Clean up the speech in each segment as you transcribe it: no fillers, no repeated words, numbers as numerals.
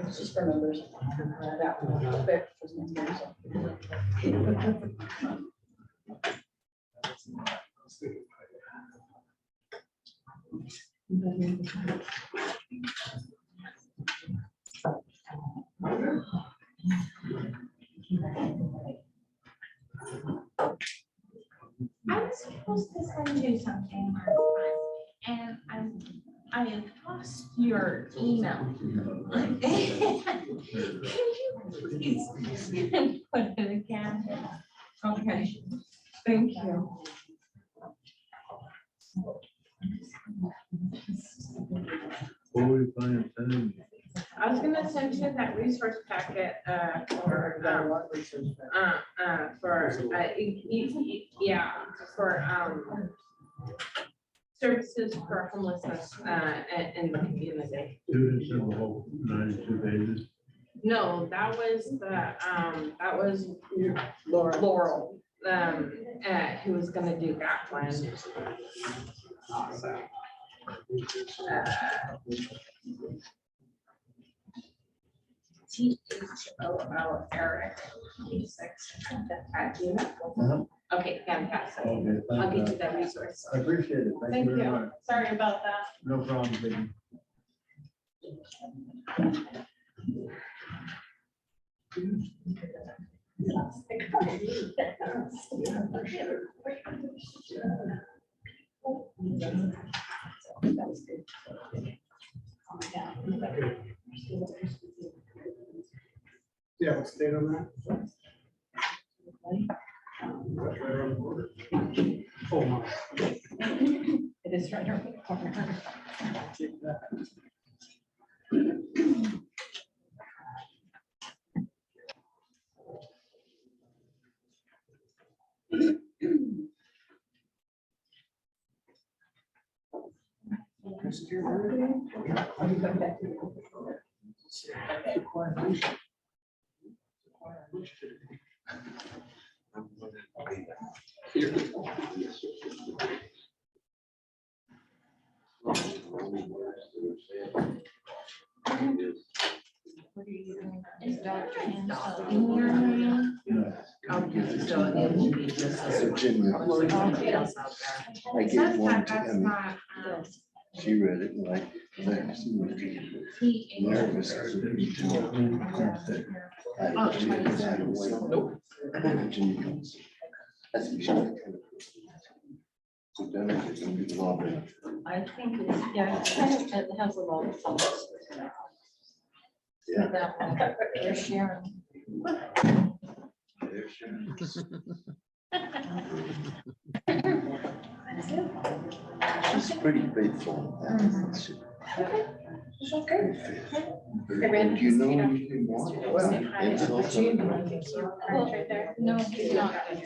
Just for members. That one, but for I was supposed to send you something and I have lost your email. Can you please put it again? Okay, thank you. What were you planning on sending me? I was gonna send you that resource packet services for homelessness in the community. Students in the whole 92 pages. No, that was Laurel, who was gonna do that one. Awesome. THOO Eric 26 at Gmail. Okay, fantastic. Okay, I'll get you that resource. I appreciate it. Thank very you. much. Sorry about that. No problem, baby. Yeah, what's the date on that? Oh, my. it is right around the corner. Is Dr. Ansel in your name? Okay, so it will be just a Virginia. details out there. I gave one to That's Emmy. not, She read it and like, thanks. T-H. Nervous. 'cause it'd be too I just had to wait. Virginia. I think she was kind of. So then I think it'll be the law. I think it's, yeah, it has a lot of thoughts. Yeah. That one, they're sharing. There she is. She's pretty faithful. Is that good? Do you know anything more? It's also. Right there. No, he's not. No, he,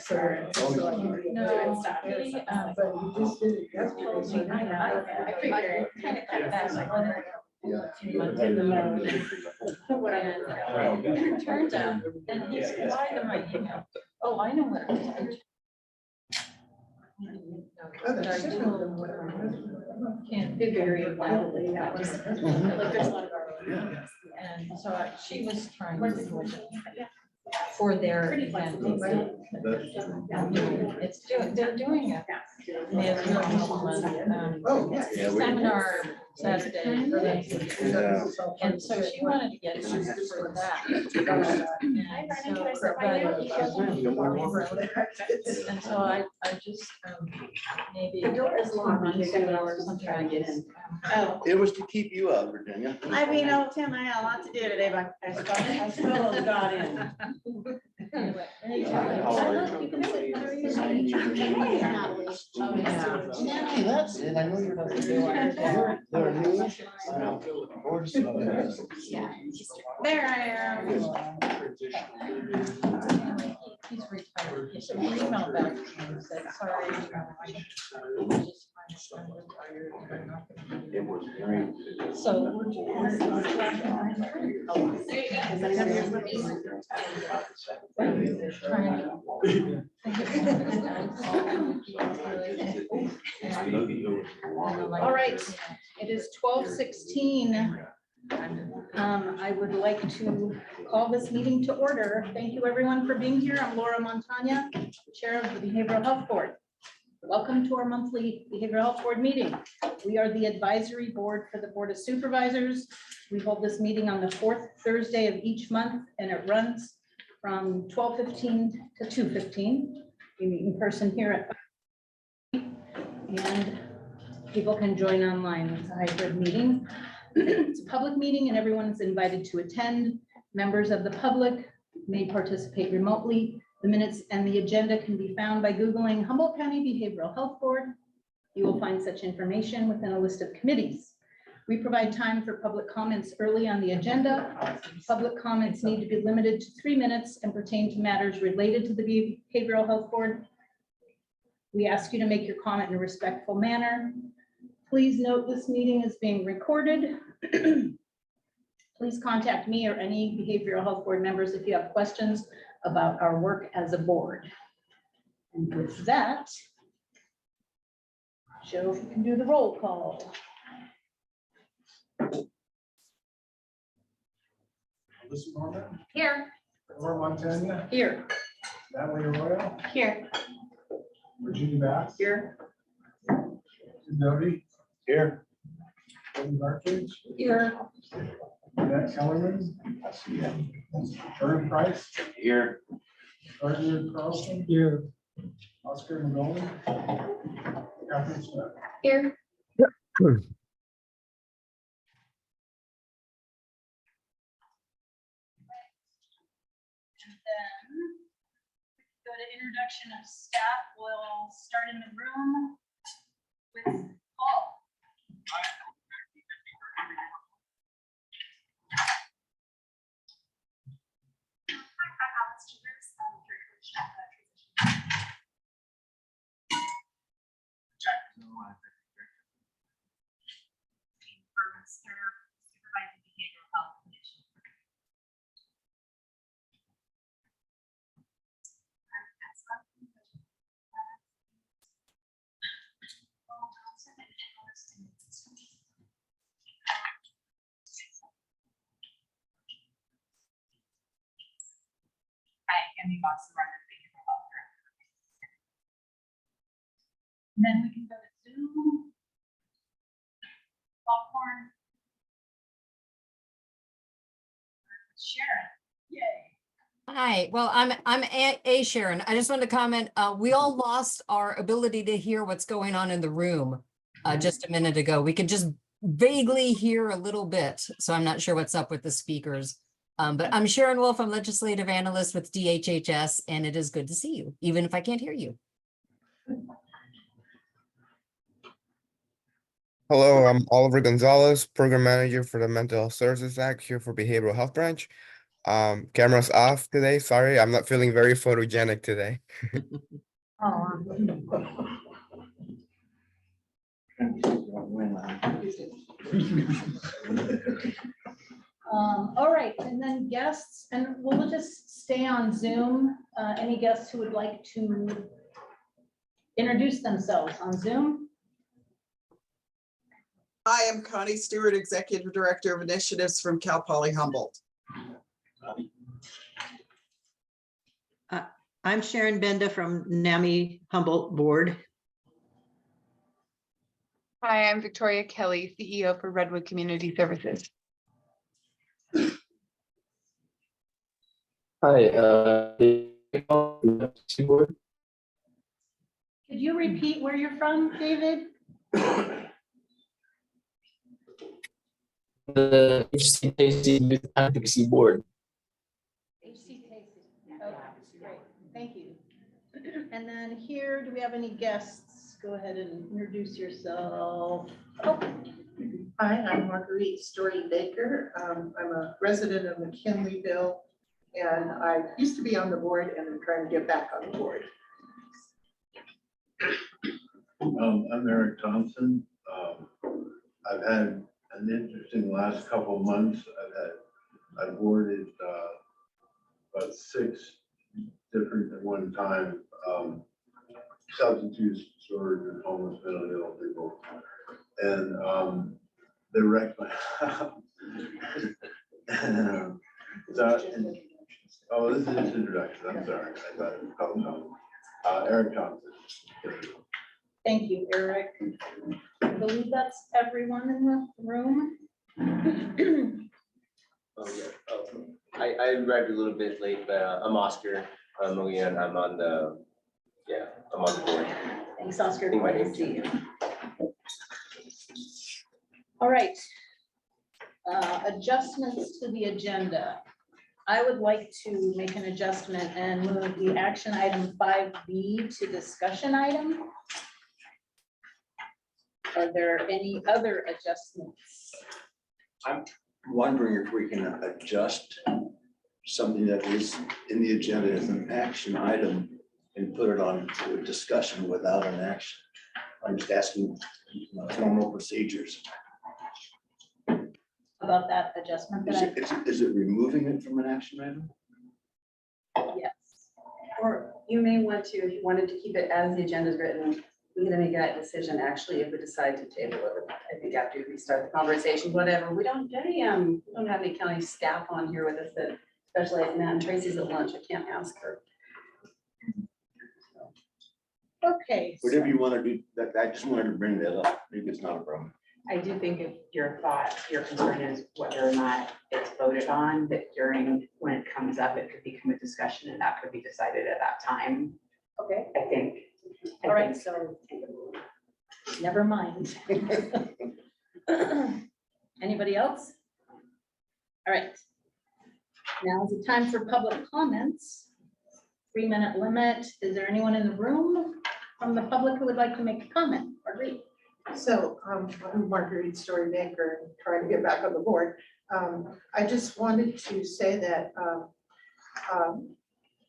But you just did it yesterday. I figured, kind of cut back, like, when Yeah. it turns out, and he said, why am I, oh, I know what it is. But I told him what I can't do very loudly, that was, like, there's a lot of our. And so she was trying to do it for their event. It's doing, they're doing it. And they have really fun, seminar Saturday. Yeah. And so she wanted to get for that. And so I just, maybe. The door is locked. Or something I guess. Oh, It was to keep you out, Virginia. I mean, oh, Tim, I had a lot to do today, but I still got in. Anyway. How are you? Hey, that's it. I know you're not there. They're new. Yeah. There I am. He's retired. He sent an email back to me and said, sorry. I'm retired, I'm not gonna be It here." was great. So. All right, it is 12:16. I would like to call this meeting to order. Thank you, everyone, for being here. I'm Laura Montagna, Chair of the Behavioral Health Board. Welcome to our monthly Behavioral Health Board meeting. We are the advisory board for the Board of Supervisors. We hold this meeting on the fourth Thursday of each month, and it runs from 12:15 to 2:15. We meet in person here at 5, and people can join online. It's a hybrid meeting. It's a public meeting and everyone is invited to attend. Members of the public may participate remotely. The minutes and the agenda can be found by Googling Humboldt County Behavioral Health Board. You will find such information within a list of committees. We provide time for public comments early on the agenda. Public comments need to be limited to 3 minutes and pertain to matters related to the Behavioral Health Board. We ask you to make your comment in a respectful manner. Please note this meeting is being recorded. Please contact me or any Behavioral Health Board members if you have questions about our work as a board. And with that, Joe, if you can do the roll call. Alyssa Norman, Here. Laura Montagna, Here. Natalie Arroyo, Here. Virginia Bass. Here. Tim Doty. Here. Kevin Partridge, Here. Annette Kellerman, Vern Price, Here. Gardner Carlson. Here. Oscar McGowan. Catherine Smith. Here. Go to introduction of staff. We'll start in the room with Paul. Supervising behavioral health condition. Hi, Amy Boston, runner of behavioral health. And then we can go to Zoom. Popcorn. Sharon, yay. Hi, well, I'm A Sharon. I just wanted to comment, we all lost our ability to hear what's going on in the room just a minute ago. We could just vaguely hear a little bit, so I'm not sure what's up with the speakers. But I'm Sharon Wolf, I'm legislative analyst with DHHS, and it is good to see you, even if I can't hear you. Hello, I'm Oliver Gonzalez, Program Manager for the Mental Health Services Act here for Behavioral Health Branch. Camera's off today. Sorry, I'm not feeling very photogenic today. All right, and then guests, and we'll just stay on Zoom. Any guests who would like to introduce themselves on Zoom? Hi, I'm Connie Stewart, Executive Director of Initiatives from Cal Poly Humboldt. I'm Sharon Benda from NAMI Humboldt Board. Hi, I'm Victoria Kelly, CEO for Redwood Community Services. Hi, Could you repeat where you're from, David? the HCKC Youth Advocacy Board. HCKC. Okay, great. Thank you. And then here, do we have any guests? Go ahead and introduce yourself. Oh. Hi, I'm Marguerite Story Baker. I'm a resident of McKinleyville, and I used to be on the board and I'm trying to get back on the board. I'm Eric Thompson. I've had an interesting last couple of months. I've had I boarded about 6 different at one time substance use disorders and homeless mentally ill people. And they wrecked my house. And, oh, this is his introduction. I'm sorry. I thought it was called Eric Thompson. Thank you, Eric. I believe that's everyone in the room. Oh, yeah. Oh, I arrived a little bit late, but I'm Oscar. I'm on the, yeah, I'm on the board. Thanks, Oscar. Think my Glad to name's- see you. All right. Adjustments to the agenda. I would like to make an adjustment and move the action item 5B to discussion item. Are there any other adjustments? I'm wondering if we can adjust something that is in the agenda as an action item and put it on to a discussion without an action. I'm just asking normal procedures. About that adjustment Is that it, is it removing it from an action item? yes. Or you may want to, if you wanted to keep it as the agenda is written, we can make that decision actually if we decide to table it. I think after we start the conversation, whatever. We don't have any county staff on here with us that specialize in that. And Tracy's at lunch. I can't ask her. Okay. so- Whatever you want to do, that, I just wanted to bring that up. Maybe it's not a problem. I do think if your concern is whether or not it's voted on, that during, when it comes up, it could become a discussion and that could be decided at that time. Okay, I think. all right, so never mind. Anybody else? All right. Now is the time for public comments. 3-minute limit. Is there anyone in the room from the public who would like to make a comment or read? So I'm Marguerite Storymaker, trying to get back on the board. I just wanted to say that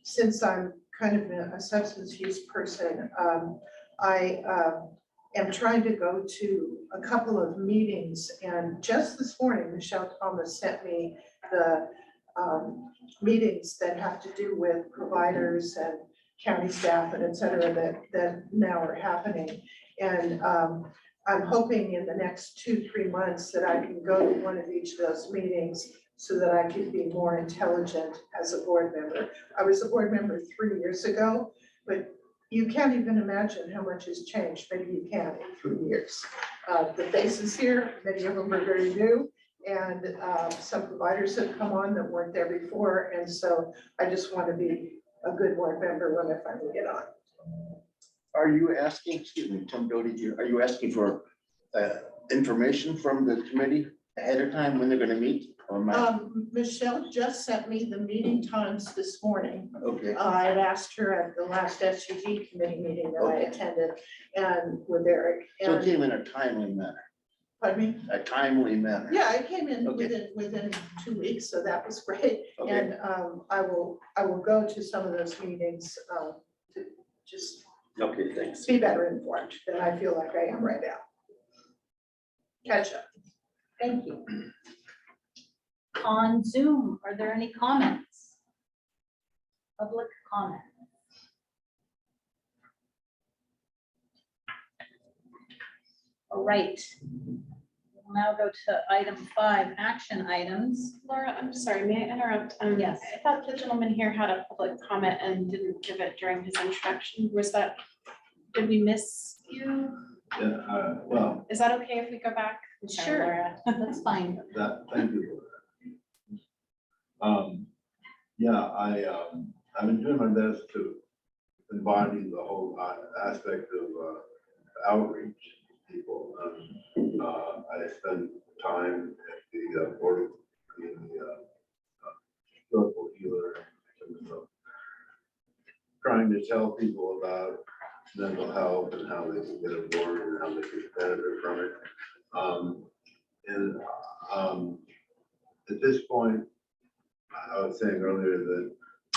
since I'm kind of a substance use person, I am trying to go to a couple of meetings, and just this morning, Michelle Thomas sent me the meetings that have to do with providers and county staff and et cetera that now are happening. And I'm hoping in the next 2-3 months that I can go to one of each of those meetings so that I can be more intelligent as a board member. I was a board member 3 years ago, but you can't even imagine how much has changed. Maybe you can in 3 years. The faces here, many of them are very new, and some providers have come on that weren't there before. And so I just want to be a good board member when I finally get on. Are you asking, excuse me, Tim Doty here, are you asking for information from the committee ahead of time when they're going to meet? Or Michelle just sent me the meeting times this morning. Okay. I had asked her at the last SUV committee meeting that I attended and with Eric. So it And, came in a timely manner, pardon me? a timely manner. Yeah, I came in Okay. within 2 weeks, so that was great. Okay. And I will go to some of those meetings to just Okay, thanks. be better informed than I feel like I am right now. Catch up. Thank you. On Zoom, are there any comments? Public comment? All right. We'll now go to item 5, action items. Laura, I'm sorry, may I interrupt? Yes. I thought the gentleman here had a public comment and didn't give it during his introduction. Was that, did we miss you? Yeah, well, Is that okay if we go back? I'm sorry, Sure. Laura. That's fine. thank you. Yeah, I've been doing my best to embody the whole aspect of outreach to people. I spend time at the board, in the local healer, trying to tell people about mental health and how they can get on board and how they can benefit from it. At this point, I was saying earlier that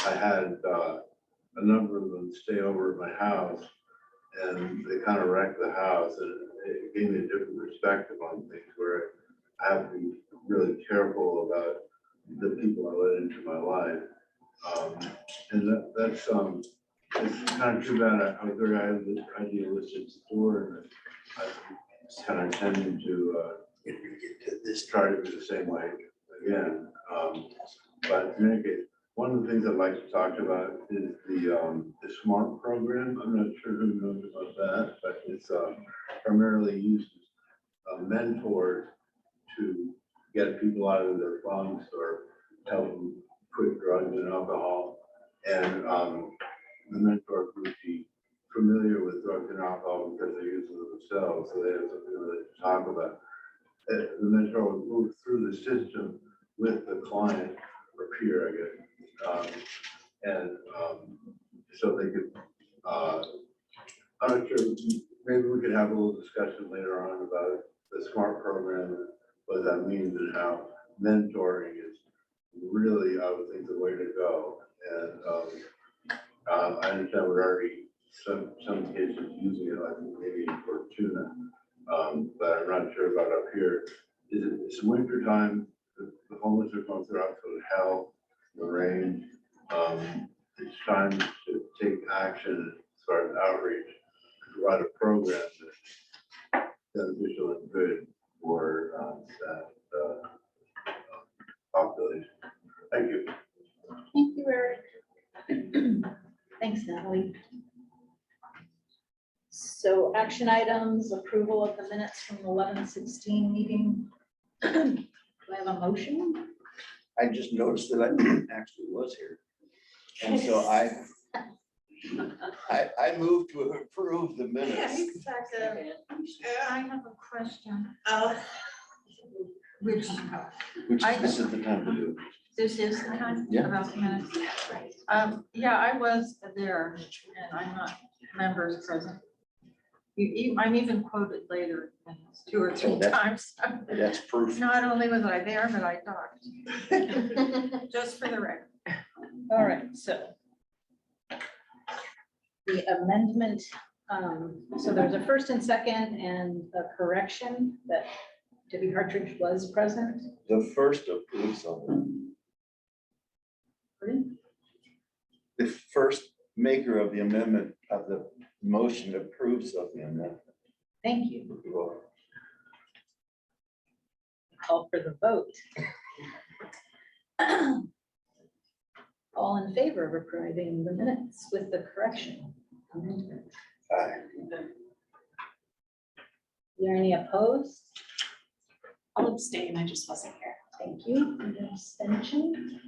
I had a number of them stay over at my house, and they kind of wrecked the house, and it gave me a different perspective on things where I have to be really careful about the people I let into my life. And that's, it's kind of too bad. I was very idealistic before, and I kind of tended to try to do the same way again. But in any case, one of the things I'd like to talk about is the SMART program. I'm not sure who knows about that, but it's primarily used as a mentor to get people out of their bunks or help them quit drugs and alcohol. And the mentor would be familiar with drugs and alcohol because they use them themselves, so they have something really to talk about. The mentor would move through the system with the client or peer, I guess. So they could, I'm not sure, maybe we could have a little discussion later on about the SMART program, and what that means and how mentoring is really, I would think, the way to go. And I understand we're already some cases using it, like maybe in Fortuna, but I'm not sure about up here. It's winter time, the homeless are going through absolute hell, the rain. It's time to take action as far as outreach, provide a program that's beneficial and good for that population. Thank you. Thank you, Eric. Thanks, Natalie. So action items, approval of the minutes from the 11/16 meeting. Do I have a motion? I just noticed that I actually was here. And so I moved to approve the minutes. I have a question, Which this is the time to do. this is the time Yeah. about the minutes. Yeah, I was there and I'm not members present. I'm even quoted later, 2 or 3 times. That's proof. Not only was I there, but I talked. Just for the record. All right, so the amendment, so there's a first and second and a correction that Debbie Hartridge was present. The first approves of them. The first maker of the amendment of the motion approves of the amendment. Thank you. Call for the vote. All in favor of approving the minutes with the correction? amendment? Aye. Is there any opposed? I'll abstain, I just wasn't here. Thank you. And an abstention.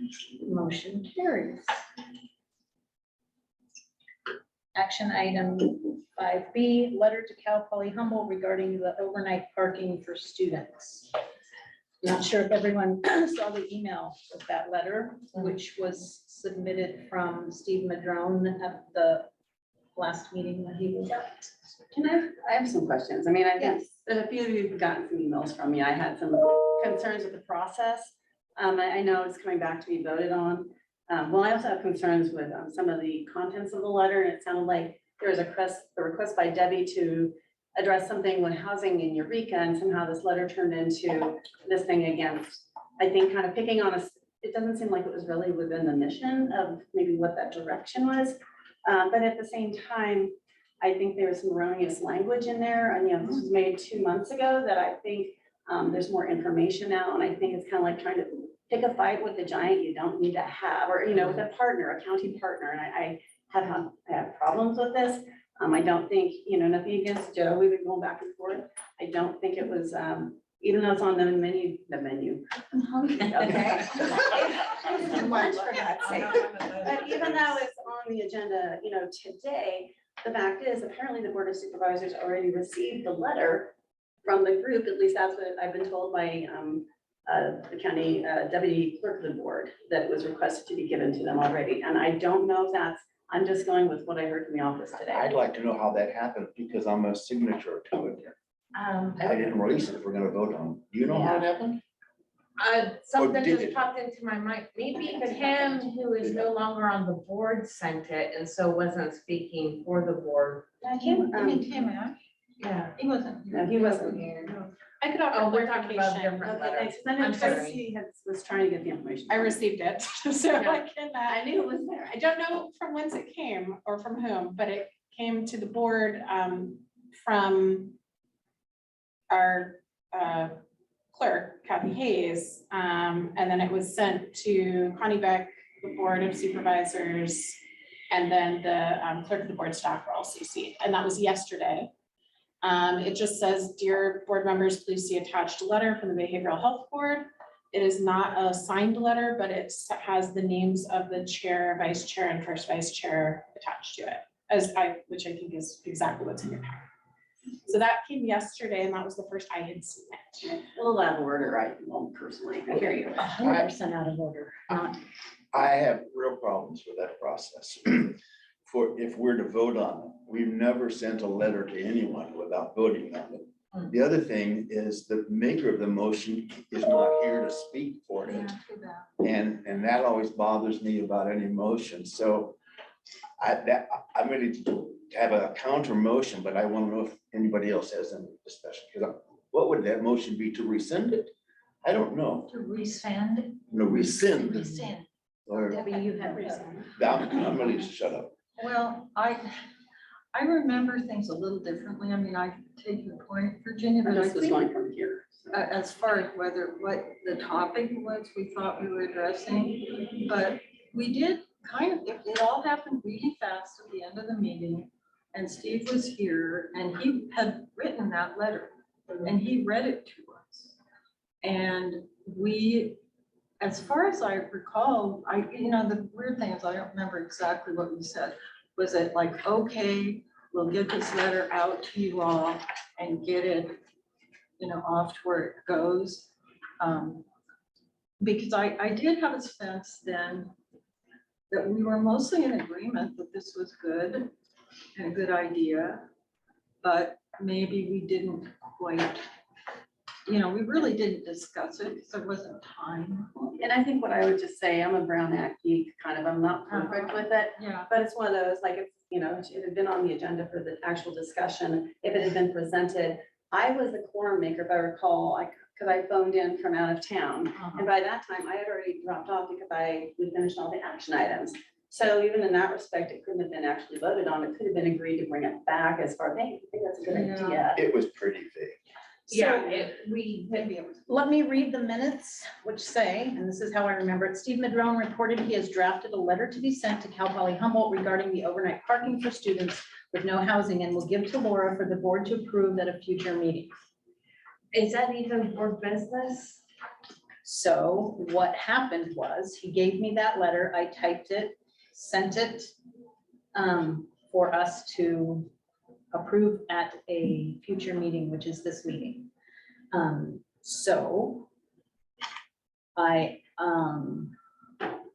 Motion carries. Action item 5B, letter to Cal Poly Humboldt regarding the overnight parking for students. Not sure if everyone saw the email with that letter, which was submitted from Steve Madrone at the last meeting when he was at. I have some questions. I mean, I think Yes. there's a few of you who've gotten some emails from me. I had some concerns with the process. I know it's coming back to be voted on. Well, I also have concerns with some of the contents of the letter, and it sounded like there was a request by Debbie to address something with housing in Eureka, and somehow this letter turned into this thing against, I think, kind of picking on us. It doesn't seem like it was really within the mission of maybe what that direction was. But at the same time, I think there was some erroneous language in there, and this was made 2 months ago, that I think there's more information now, and I think it's kind of like trying to pick a fight with the giant you don't need to have, or with a partner, a county partner, and I have problems with this. I don't think, nothing against Joe, we've been going back and forth. I don't think it was, even though it's on the menu. Okay. Lunch, for God's sake. But even though it's on the agenda, today, the fact is, apparently the Board of Supervisors already received the letter from the group. At least that's what I've been told by the county deputy clerk of the board, that it was requested to be given to them already. And I don't know if that's, I'm just going with what I heard from the office today. I'd like to know how that happened because I'm a signature to it. I didn't release it if we're gonna vote on it. Do you know how it happened? Something did just it? popped into my mind. Maybe Kim, who is no longer on the board, sent it and so wasn't speaking for the board. Kim Ash? Yeah, he wasn't. No, he wasn't here. I could offer Oh, we're talking about clarification. different Okay, thanks. 'Cause I know I'm sorry. Tracy was trying to get the information. I received it, so Yeah. I can, I knew it was there. I don't know from whence it came or from whom, but it came to the board from our clerk, Kathy Hayes. And then it was sent to Connie Beck, the Board of Supervisors, and then the clerk of the board staff were all CC'd, and that was yesterday. It just says, dear board members, please see attached letter from the Behavioral Health Board. It is not a signed letter, but it has the names of the chair, vice chair, and first vice chair attached to it, which I think is exactly what's in your packet. So that came yesterday, and that was the first I had seen it. A little out of order, I personally. I hear you. 100% out of order, not. I have real problems with that process. If we're to vote on it, we've never sent a letter to anyone without voting on it. The other thing is the maker of the motion is not here to speak for it. And that always bothers me about any motion. So I'm ready to have a counter motion, but I want to know if anybody else has any discussion. Because what would that motion be, to rescind it? I don't know. To rescind. No, rescind. Rescind. Or Debbie, you have I'm ready to shut up. Well, I remember things a little differently. I mean, I take your point, Virginia, but I This was think going from here. as far as what the topic was, we thought we were addressing, but we did kind of, it all happened really fast at the end of the meeting. And Steve was here and he had written that letter and he read it to us. And we, as far as I recall, the weird thing is I don't remember exactly what we said. Was it like, okay, we'll get this letter out to you all and get it, off to where it goes? Because I did have a sense then that we were mostly in agreement that this was good and a good idea, but maybe we didn't quite, we really didn't discuss it because there wasn't time. And I think what I would just say, I'm a Brown Act geek, kind of, I'm not perfect with it, Yeah. but it's one of those, like, if it had been on the agenda for the actual discussion, if it had been presented, I was the quorum maker, if I recall, because I phoned in from out of town. And by that time, I had already dropped off because we finished all the action items. So even in that respect, it couldn't have been actually voted on. It could have been agreed to bring it back as far as, hey, I think that's a good idea. It was pretty vague. Yeah, let me read the minutes, which say, and this is how I remember it, Steve Madrone reported he has drafted a letter to be sent to Cal Poly Humboldt regarding the overnight parking for students with no housing and will give to Laura for the board to approve at a future meeting. Is that even board business? So what happened was he gave me that letter, I typed it, sent it for us to approve at a future meeting, which is this meeting. So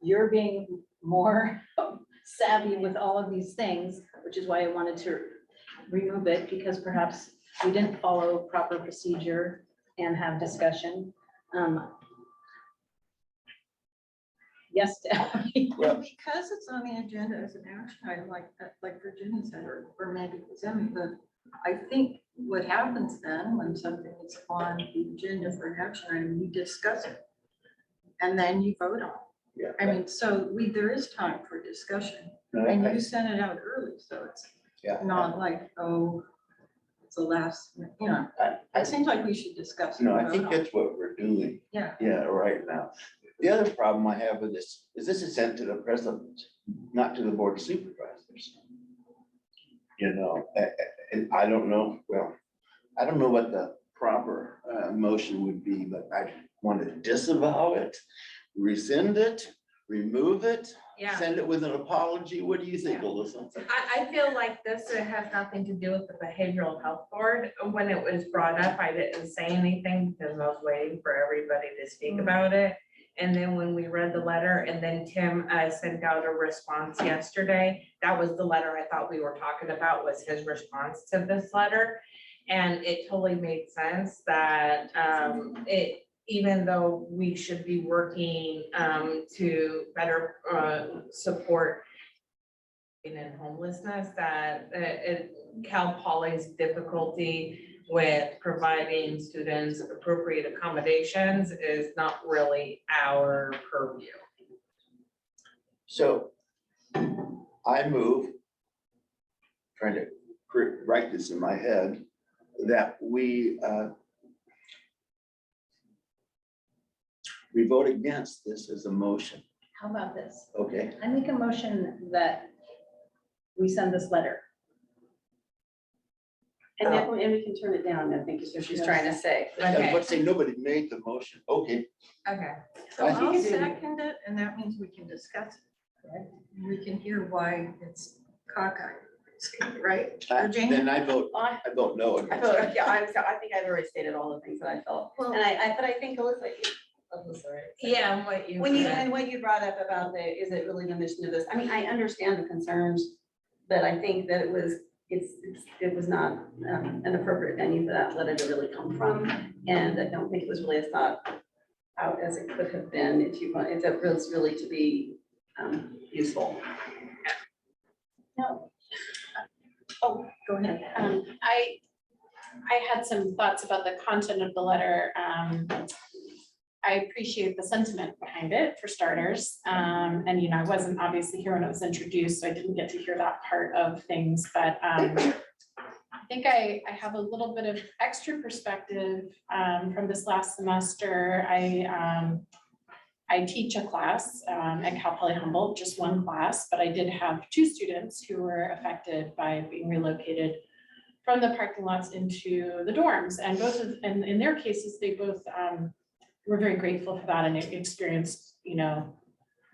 you're being more savvy with all of these things, which is why I wanted to remove it, because perhaps we didn't follow proper procedure and have discussion. Yes, Debbie. Well, because it's on the agenda as an action item, like Virginia said, or maybe it was Emmy, but I think what happens then when something is on the agenda for an action item, you discuss it. And then you vote on it. Yeah. I mean, so there is time for discussion, and you sent it out early, so it's not like, oh, it's the last, it seems like we should discuss it. No, I and think vote on it. that's what we're doing. Yeah. Yeah, right now. The other problem I have with this is sent to the president, not to the board of supervisors. And I don't know, I don't know what the proper motion would be, but I want to disavow it, rescind it, remove it, Yeah. send it with an apology. What do you think, Alyssa? I feel like this has nothing to do with the behavioral health board. When it was brought up, I didn't say anything because I was waiting for everybody to speak about it. And then when we read the letter and then Tim sent out a response yesterday, that was the letter I thought we were talking about, was his response to this letter. And it totally made sense that even though we should be working to better support in homelessness, that Cal Poly's difficulty with providing students appropriate accommodations is not really our purview. So I move, trying to write this in my head, that we vote against this as a motion. How about this? Okay, I make a motion that we send this letter. And then, and we can turn it down, I think is what she's trying to say. I was Okay, about to say, nobody made the motion. Okay, okay. So I I'll think second it, and that means we can discuss it. We can hear why it's cockeyed, right? Virginia? then I vote no. I against feel, it. yeah, I think I've already stated all the things that I felt. Well- And but I think Alyssa, sorry. Yeah, and what you. When you, said. and what you brought up about is it really the mission of this? I mean, I understand the concerns, but I think that it was not an appropriate venue for that letter to really come from. And I don't think it was really as thought out as it could have been if it was really to be useful. No. Oh, go ahead. I had some thoughts about the content of the letter. I appreciate the sentiment behind it, for starters. And, you know, I wasn't obviously here when it was introduced, so I didn't get to hear that part of things, but I think I have a little bit of extra perspective from this last semester. I teach a class at Cal Poly Humboldt, just one class, but I did have 2 students who were affected by being relocated from the parking lots into the dorms. And both of, and in their cases, they both were very grateful for that and experienced, you know,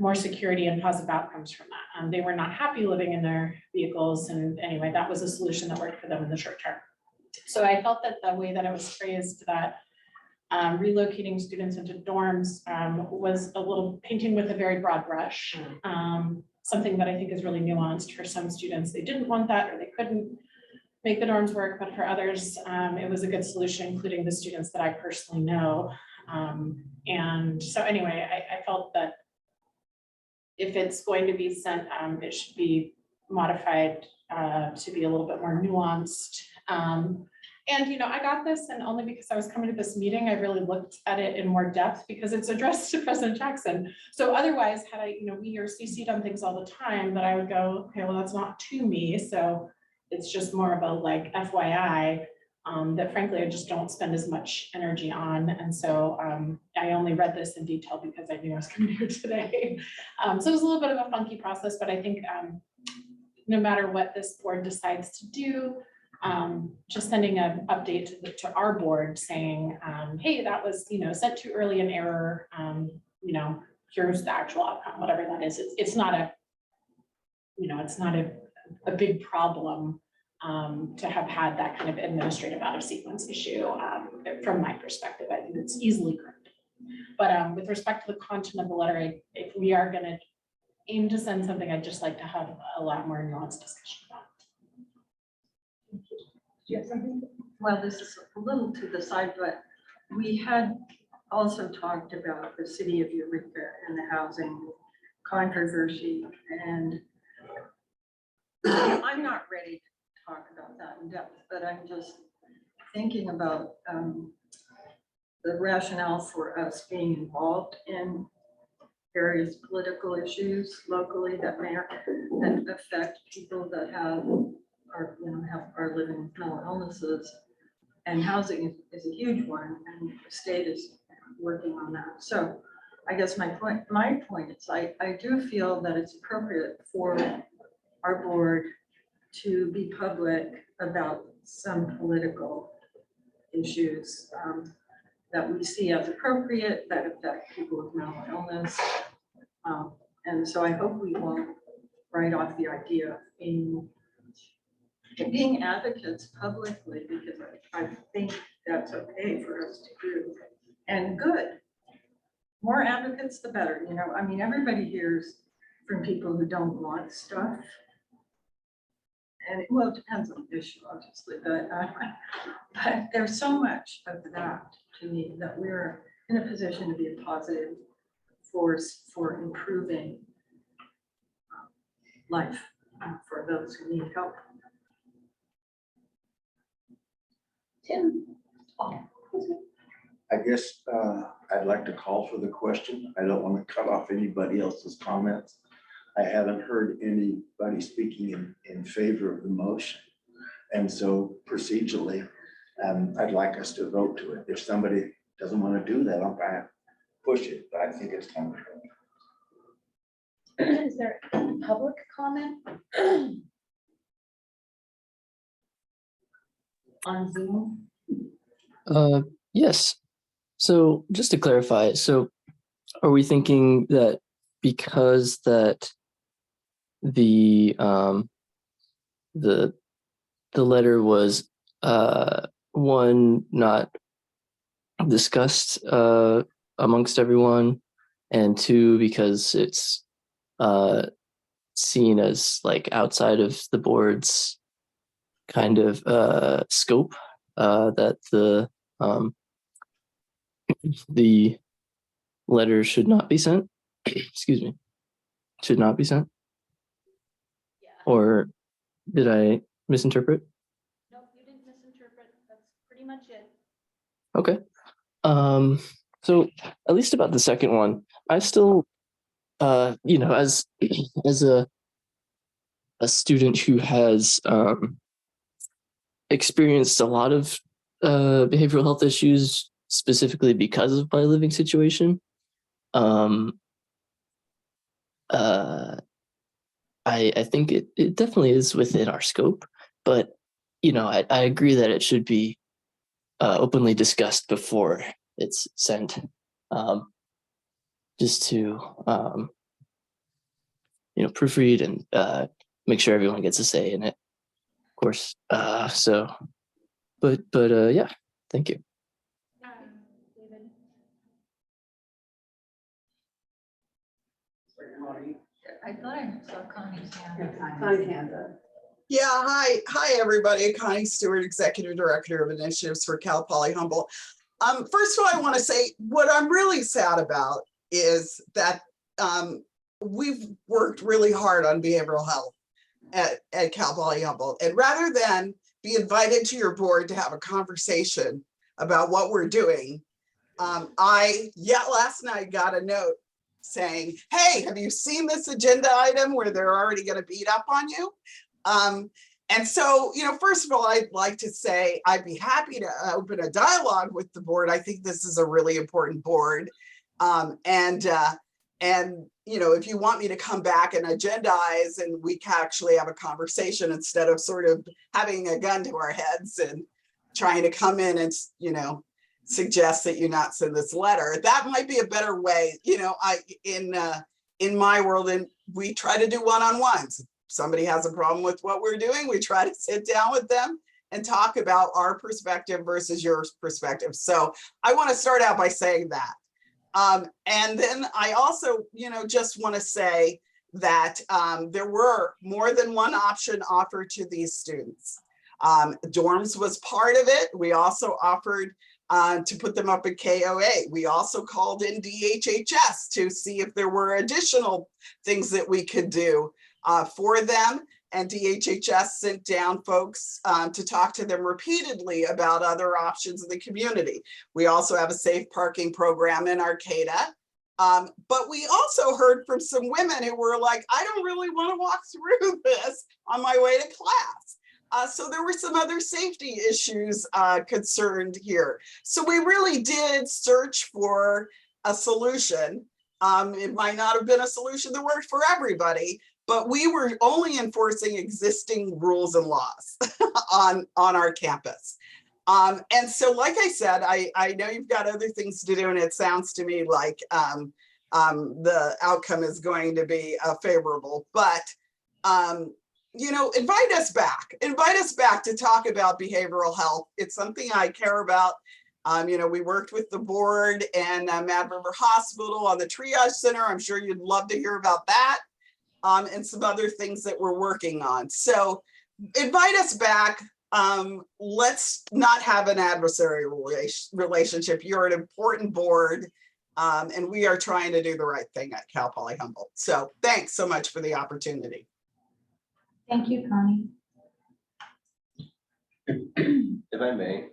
more security and positive outcomes from that. They were not happy living in their vehicles. And anyway, that was a solution that worked for them in the short term. So I felt that the way that it was phrased, that relocating students into dorms was a little painting with a very broad brush. Something that I think is really nuanced. For some students, they didn't want that or they couldn't make the dorms work, but for others, it was a good solution, including the students that I personally know. And so anyway, I felt that if it's going to be sent, it should be modified to be a little bit more nuanced. And, you know, I got this, and only because I was coming to this meeting, I really looked at it in more depth because it's addressed to President Jackson. So otherwise, had I, you know, we are CC'd on things all the time that I would go, okay, well, that's not to me. So it's just more of a like FYI that frankly, I just don't spend as much energy on. And so I only read this in detail because I knew I was coming here today. So it was a little bit of a funky process, but I think no matter what this board decides to do, just sending an update to our board saying, hey, that was, you know, sent too early in error. You know, here's the actual outcome, whatever that is. It's not a, you know, it's not a big problem to have had that kind of administrative out of sequence issue. From my perspective, I think it's easily corrected. But with respect to the content of the letter, if we are going to aim to send something, I'd just like to have a lot more nuanced discussion about it. Do you have something? Well, this is a little to the side, but we had also talked about the city of Eureka and the housing controversy, and I'm not ready to talk about that in depth, but I'm just thinking about the rationale for us being involved in various political issues locally that may that affect people that have are living with mental illnesses, and housing is a huge one, and the state is working on that. So I guess my point is I do feel that it's appropriate for our board to be public about some political issues that we see as appropriate that affect people with mental illness. And so I hope we won't write off the idea of being advocates publicly, because I think that's okay for us to do, and good. More advocates, the better, you know, I mean, everybody hears from people who don't want stuff. And well, it depends on the issue, obviously, but there's so much of that to me that we're in a position to be a positive force for improving life for those who need help. Tim? I guess I'd like to call for the question. I don't want to cut off anybody else's comments. I haven't heard anybody speaking in favor of the motion. And so procedurally, I'd like us to vote to it. If somebody doesn't want to do that, I'm going to push it, but I think it's time to go. Is there public comment? On Zoom? Yes. So just to clarify, so are we thinking that because that the letter was one, not discussed amongst everyone, and two, because it's seen as like outside of the board's kind of scope, that the letter should not be sent? Excuse me, should not be sent? Or did I misinterpret? Nope, you didn't misinterpret. That's pretty much it. Okay. So at least about the second one, I still, as a student who has experienced a lot of behavioral health issues, specifically because of my living situation, I think it definitely is within our scope, but I agree that it should be openly discussed before it's sent, just to proofread and make sure everyone gets a say in it, of course. But yeah, thank you. I thought I saw Connie's hand. Connie's hands up. Yeah, hi, everybody. Connie Stewart, Executive Director of Initiatives for Cal Poly Humboldt. First of all, I want to say what I'm really sad about is that we've worked really hard on behavioral health at Cal Poly Humboldt. And rather than be invited to your board to have a conversation about what we're doing, last night got a note saying, hey, have you seen this agenda item where they're already going to beat up on you? And so, first of all, I'd like to say I'd be happy to open a dialogue with the board. I think this is a really important board. And if you want me to come back and agendize and we can actually have a conversation instead of sort of having a gun to our heads and trying to come in and, suggest that you not send this letter, that might be a better way. In my world, and we try to do one-on-ones. If somebody has a problem with what we're doing, we try to sit down with them and talk about our perspective versus your perspective. So I want to start out by saying that. And then I also, just want to say that there were more than one option offered to these students. Dorms was part of it. We also offered to put them up at KOA. We also called in DHHS to see if there were additional things that we could do for them. And DHHS sent down folks to talk to them repeatedly about other options in the community. We also have a safe parking program in Arcata. But we also heard from some women who were like, I don't really want to walk through this on my way to class. So there were some other safety issues concerned here. So we really did search for a solution. It might not have been a solution that worked for everybody, but we were only enforcing existing rules and laws on our campus. And so, like I said, I know you've got other things to do, and it sounds to me like the outcome is going to be favorable, but invite us back to talk about behavioral health. It's something I care about. We worked with the board and Mad River Hospital on the triage center. I'm sure you'd love to hear about that, and some other things that we're working on. So invite us back. Let's not have an adversary relationship. You're an important board, and we are trying to do the right thing at Cal Poly Humboldt. So thanks so much for the opportunity. Thank you, Connie. If I may,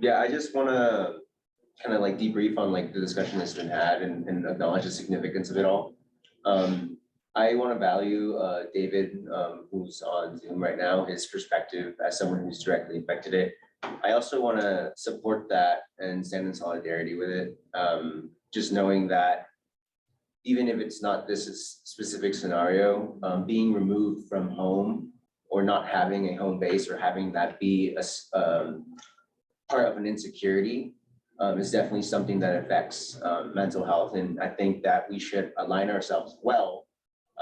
yeah, I just wanna kind of like debrief on like the discussion that's been had and acknowledge the significance of it all. I want to value David, who's on Zoom right now, his perspective as someone who's directly affected it. I also want to support that and stand in solidarity with it. Just knowing that even if it's not this specific scenario, being removed from home or not having a home base or having that be a part of an insecurity is definitely something that affects mental health. And I think that we should align ourselves well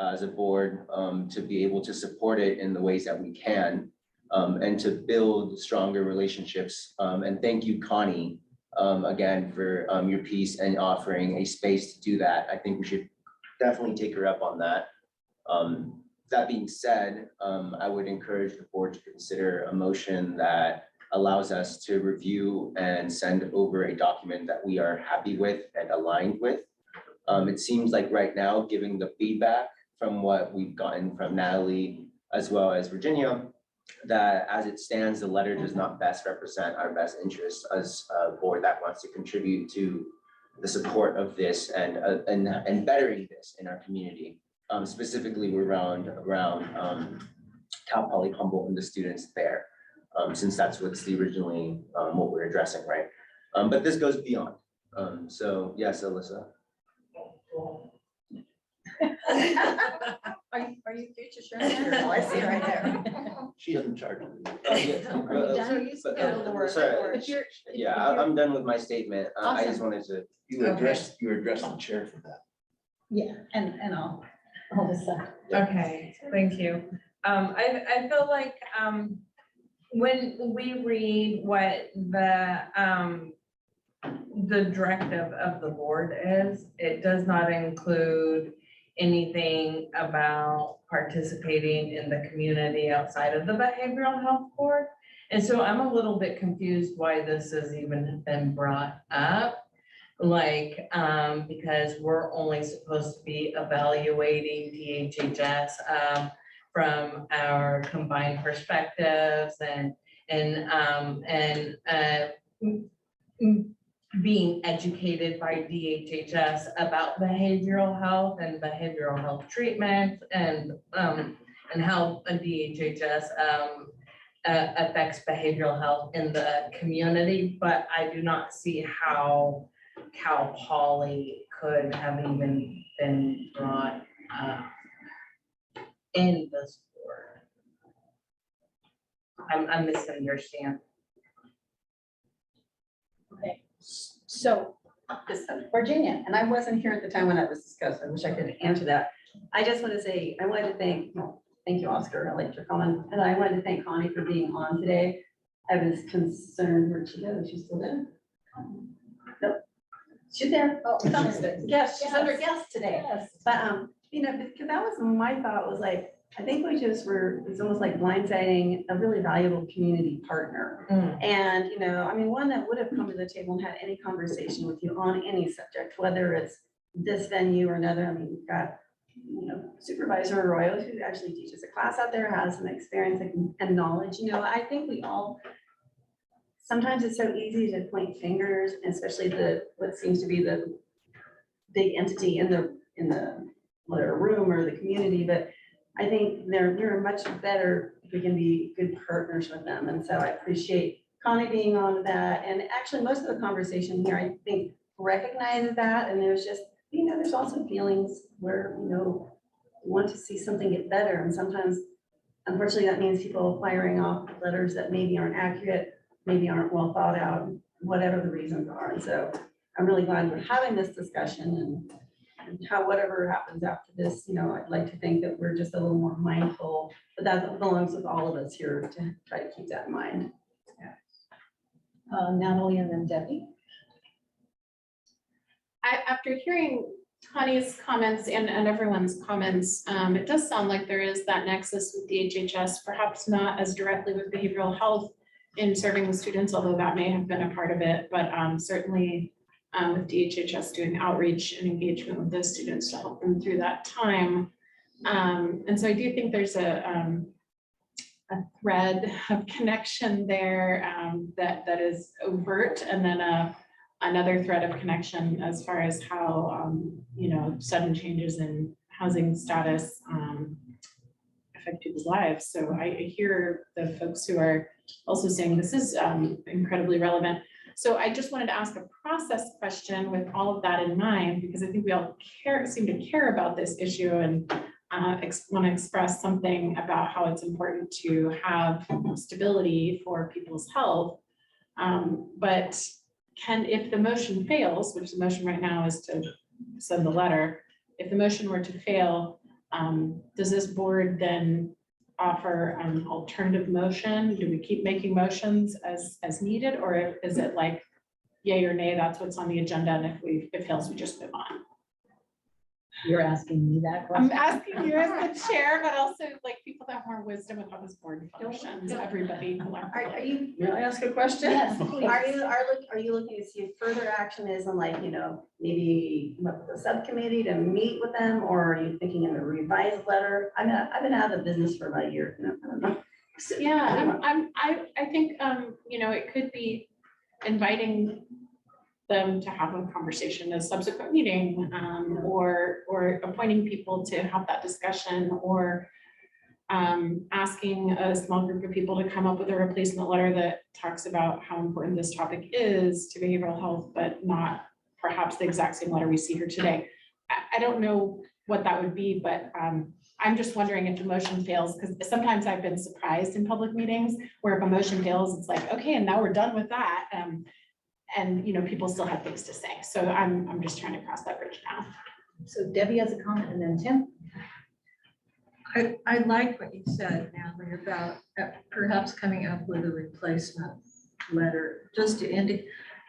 as a board to be able to support it in the ways that we can and to build stronger relationships. And thank you, Connie, again, for your piece and offering a space to do that. I think we should definitely take her up on that. That being said, I would encourage the board to consider a motion that allows us to review and send over a document that we are happy with and aligned with. It seems like right now, given the feedback from what we've gotten from Natalie as well as Virginia, that as it stands, the letter does not best represent our best interests as a board that wants to contribute to the support of this and bettering this in our community, specifically around Cal Poly Humboldt and the students there. Since that's what's originally what we're addressing, right? But this goes beyond. So yes, Alyssa. Are you future Sharon? Oh, I see right there. She doesn't charge. Are you done? You still have a word. Sorry. But you're- Yeah, I'm done with my statement. I just Awesome. wanted to. You addressed the chair for that. Yeah, and I'll decide. Okay, thank you. I feel like, when we read what the directive of the board is, it does not include anything about participating in the community outside of the behavioral health board. And so I'm a little bit confused why this has even been brought up. Like, because we're only supposed to be evaluating DHHS from our combined perspectives and being educated by DHHS about behavioral health and behavioral health treatment and how a DHHS affects behavioral health in the community, but I do not see how Cal Poly could have even been brought up in this board. I'm misunderstanding. Okay, so Virginia, And I wasn't here at the time when that was discussed. I wish I could answer that. I just want to say, I wanted to thank you, Oscar. I liked your comment. And I wanted to thank Connie for being on today. I was concerned, where'd she go? She's still there? Nope. She's there. oh, Yes, she's under Yes. guest today. yes. But, because that was my thought was like, I think we just were, it's almost like blindsiding a really valuable community partner. And, one that would have come to the table and had any conversation with you on any subject, whether it's this venue or another. We've got, Supervisor Arroyo, who actually teaches a class out there, has some experience and knowledge. I think we all, sometimes it's so easy to point fingers, especially what seems to be the big entity in the whether room or the community, but I think they're much better if we can be good partners with them. And so I appreciate Connie being on that. And actually, most of the conversation here, I think, recognizes that. And there's just, there's also feelings where, you want to see something get better. And sometimes, unfortunately, that means people firing off letters that maybe aren't accurate, maybe aren't well thought out, whatever the reasons are. And so I'm really glad we're having this discussion and how whatever happens after this, I'd like to think that we're just a little more mindful, but that belongs with all of us here to try to keep that in mind. Natalie and then Debbie. After hearing Connie's comments and everyone's comments, it does sound like there is that nexus with DHHS, perhaps not as directly with behavioral health in serving the students, although that may have been a part of it, but certainly with DHHS doing outreach and engagement with the students to help them through that time. And so I do think there's a thread of connection there that is overt, and then another thread of connection as far as how, sudden changes in housing status affect people's lives. So I hear the folks who are also saying this is incredibly relevant. So I just wanted to ask a process question with all of that in mind, because I think we all seem to care about this issue and want to express something about how it's important to have stability for people's health. But if the motion fails, which the motion right now is to send the letter, if the motion were to fail, does this board then offer an alternative motion? Do we keep making motions as needed, or is it like yay or nay, that's what's on the agenda, and if it fails, we just move on? You're asking me that question? I'm asking you as the chair, but also like people that have more wisdom with how this board functions, everybody. Are you? May I ask a question? Yes, please. Are you looking to see if further action is on, like, maybe come up with a subcommittee to meet with them, or are you thinking of a revised letter? I've been out of business for about a year. I don't know. Yeah, I think, it could be inviting them to have a conversation, a subsequent meeting, or appointing people to have that discussion, or asking a small group of people to come up with a replacement letter that talks about how important this topic is to behavioral health, but not perhaps the exact same letter we see here today. I don't know what that would be, but I'm just wondering if the motion fails, because sometimes I've been surprised in public meetings where if a motion fails, it's like, okay, and now we're done with that. And people still have things to say. So I'm just trying to cross that bridge now. So Debbie has a comment, and then Tim. I like what you said, Natalie, about perhaps coming up with a replacement letter, just to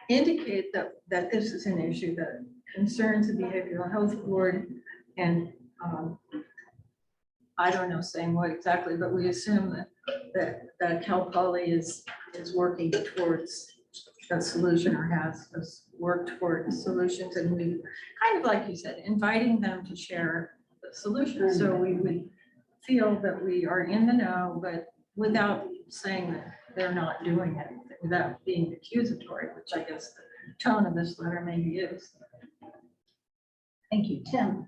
indicate that this is an issue that concerns the Behavioral Health Board, and I don't know saying what exactly, but we assume that Cal Poly is working towards a solution, or has worked towards solutions, and we kind of, like you said, inviting them to share the solution. So we would feel that we are in the know, but without saying that they're not doing anything, without being accusatory, which I guess the tone of this letter maybe is. Thank you, Tim.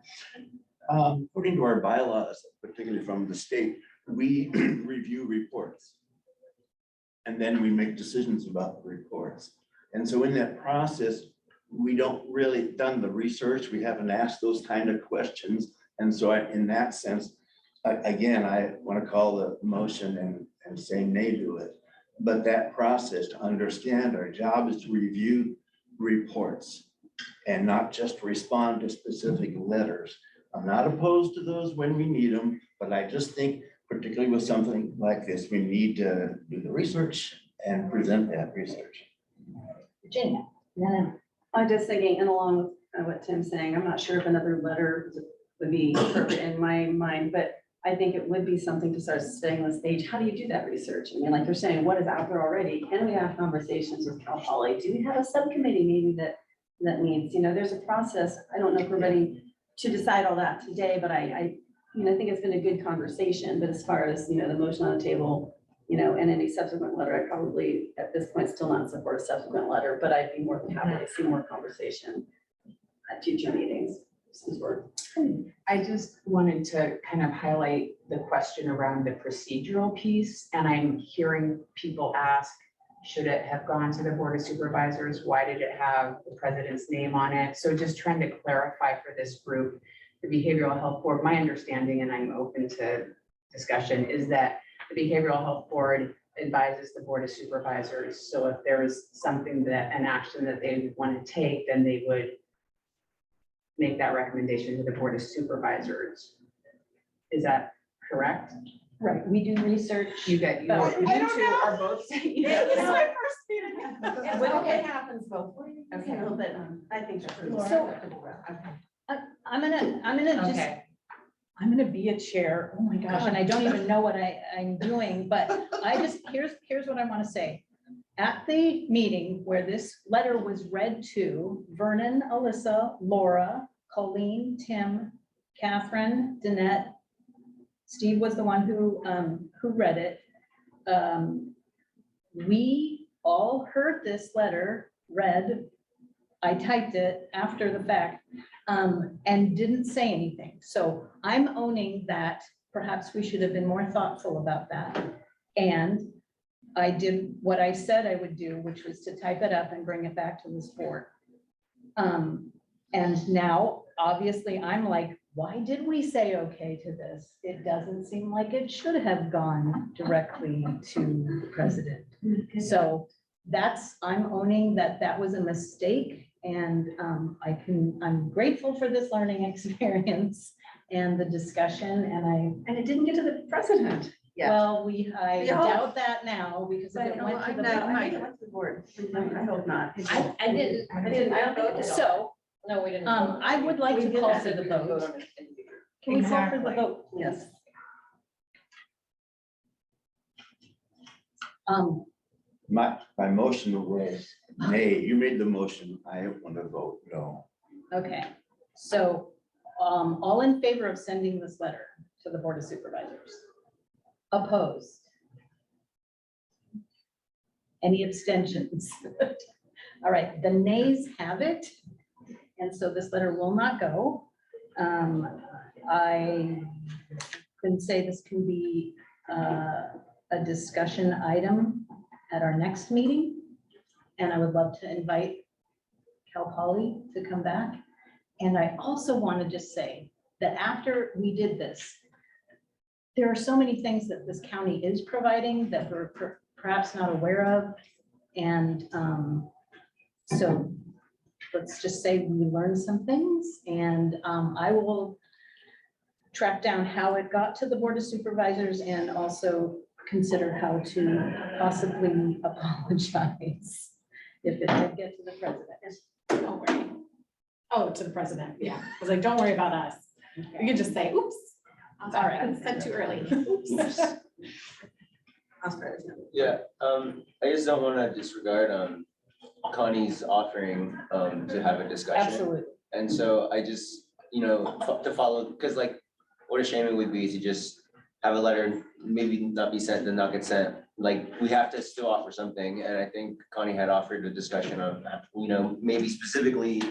According to our bylaws, particularly from the state, we review reports. And then we make decisions about the reports. And so in that process, we don't really done the research. We haven't asked those kind of questions. And so in that sense, again, I want to call the motion and say nay to it. But that process, to understand, our job is to review reports and not just respond to specific letters. I'm not opposed to those when we need them, but I just think, particularly with something like this, we need to do the research and present that research. Virginia. I'm just thinking, and along with what Tim's saying, I'm not sure if another letter would be appropriate in my mind, but I think it would be something to start setting the stage. How do you do that research? I mean, like you're saying, what is out there already? Can we have conversations with Cal Poly? Do we have a subcommittee maybe that needs, there's a process. I don't know if we're ready to decide all that today, but I think it's been a good conversation, but as far as, the motion on the table, and any subsequent letter, I probably at this point still not support a subsequent letter, but I'd be more than happy to see more conversation at future meetings. I just wanted to kind of highlight the question around the procedural piece, and I'm hearing people ask, should it have gone to the Board of Supervisors? Why did it have the president's name on it? So just trying to clarify for this group, the Behavioral Health Board, my understanding, and I'm open to discussion, is that the Behavioral Health Board advises the Board of Supervisors. So if there is something an action that they want to take, then they would make that recommendation to the Board of Supervisors. Is that correct? Right, we do research. You two are both saying. It's my first meeting. It happens both ways. Okay, a little bit. I think that's I'm gonna be a chair. Oh my gosh, and I don't even know what I'm doing, but here's what I want to say. At the meeting where this letter was read to, Vernon, Alyssa, Laura, Colleen, Tim, Catherine, Danette, Steve was the one who read it. We all heard this letter read. I typed it after the fact, and didn't say anything. So I'm owning that perhaps we should have been more thoughtful about that. And I did what I said I would do, which was to type it up and bring it back to this board. And now, obviously, I'm like, why did we say okay to this? It doesn't seem like it should have gone directly to the president. So I'm owning that that was a mistake, and I'm grateful for this learning experience and the discussion, And it didn't get to the president yet. well, I Yeah. doubt that now because if it went to the. I think it went to the board. I hope not. I don't think it So, No, we didn't. I would like to call for the vote. Can we call for the Exactly. vote, please? My motion was nay. You made the motion. I want to vote no. Okay, so, all in favor of sending this letter to the Board of Supervisors? Opposed? Any abstentions? All right, the nays have it, and so this letter will not go. I can say this can be a discussion item at our next meeting, and I would love to invite Cal Poly to come back. And I also want to just say that after we did this, there are so many things that this county is providing that we're perhaps not aware of. And so let's just say we learned some things, and I will track down how it got to the Board of Supervisors and also consider how to possibly apologize if it did get to the president. Don't worry. Oh, to the president, yeah. I was like, don't worry about us. You can just say, oops. All right, I said too early. Oops. Yeah, I just don't want to disregard Connie's offering to have a discussion. Absolutely. And so I just, to follow, because like, what a shame it would be to just have a letter, maybe not be sent, then not get sent. Like, we have to still offer something, and I think Connie had offered a discussion of, maybe specifically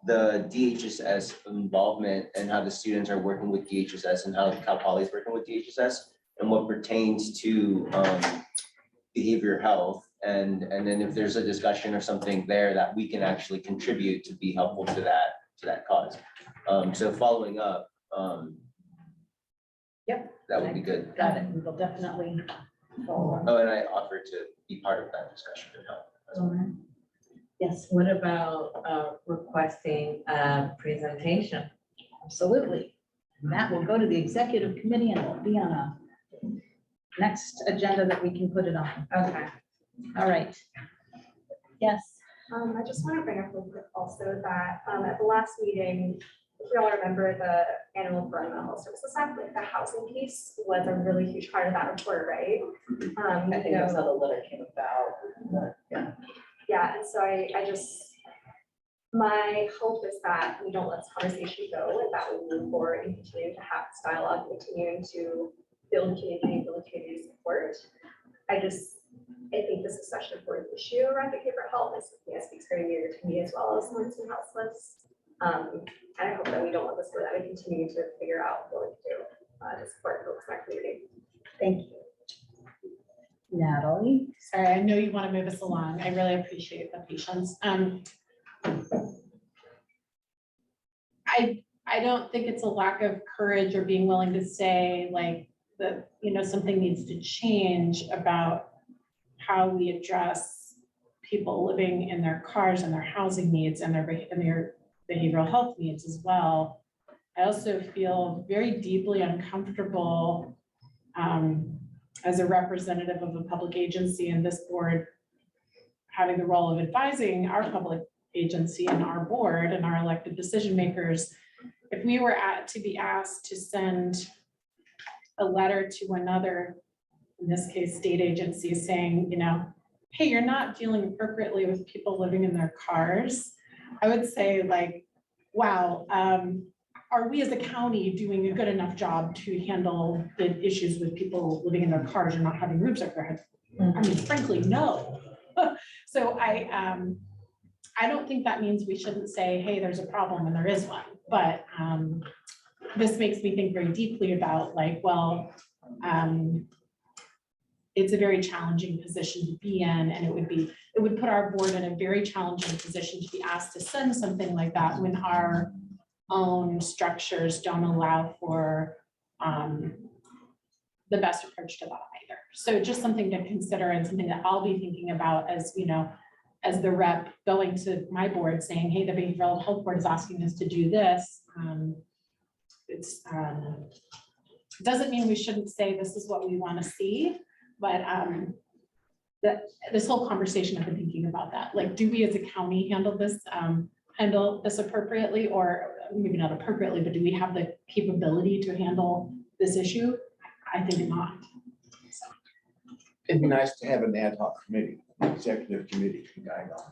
the DHSS involvement and how the students are working with DHSS and how Cal Poly is working with DHSS and what pertains to behavioral health. And then if there's a discussion or something there that we can actually contribute to be helpful to that cause. So following up, Yep. that would be good. Got it. We will definitely follow up. Oh, and I offered to be part of that discussion and help as well. Yes, What about requesting a presentation? absolutely. And that will go to the executive committee and will be on a next agenda that we can put it on. Okay. All right. Yes. I just want to bring up real quick also that at the last meeting, if we all remember, the animal environmental services act, like the housing piece was a really huge part of that report, right? I think that's how the letter came about. Yeah, and so I just, my hope is that we don't let this conversation go and that we move forward and continue to have this dialogue, continuing to build community support. I think this is such an important issue around behavioral health. It's something that speaks very near to me as well as someone who's houseless. And I hope that we don't let this go, that we continue to figure out what we can do to support folks in our community. Thank you. Natalie? Sorry, I know you want to move us along. I really appreciate the patience. I don't think it's a lack of courage or being willing to say like that, something needs to change about how we address people living in their cars and their housing needs and their behavioral health needs as well. I also feel very deeply uncomfortable as a representative of a public agency and this board having the role of advising our public agency and our board and our elected decision makers. If we were to be asked to send a letter to another, in this case, state agency saying, hey, you're not dealing appropriately with people living in their cars, I would say like, wow, are we as a county doing a good enough job to handle the issues with people living in their cars or not having roofs over their heads? I mean, frankly, no. So I don't think that means we shouldn't say, hey, there's a problem and there is one, but this makes me think very deeply about like, well, it's a very challenging position to be in, and it would put our board in a very challenging position to be asked to send something like that when our own structures don't allow for the best approach to that either. So just something to consider and something that I'll be thinking about as, you know, as the rep going to my board saying, hey, the behavioral health board is asking us to do this. Doesn't mean we shouldn't say this is what we want to see, but this whole conversation, I've been thinking about that. Like, do we as a county handle this appropriately, or maybe not appropriately, but do we have the capability to handle this issue? I think not. It'd be nice to have an ad hoc committee, executive committee to guide on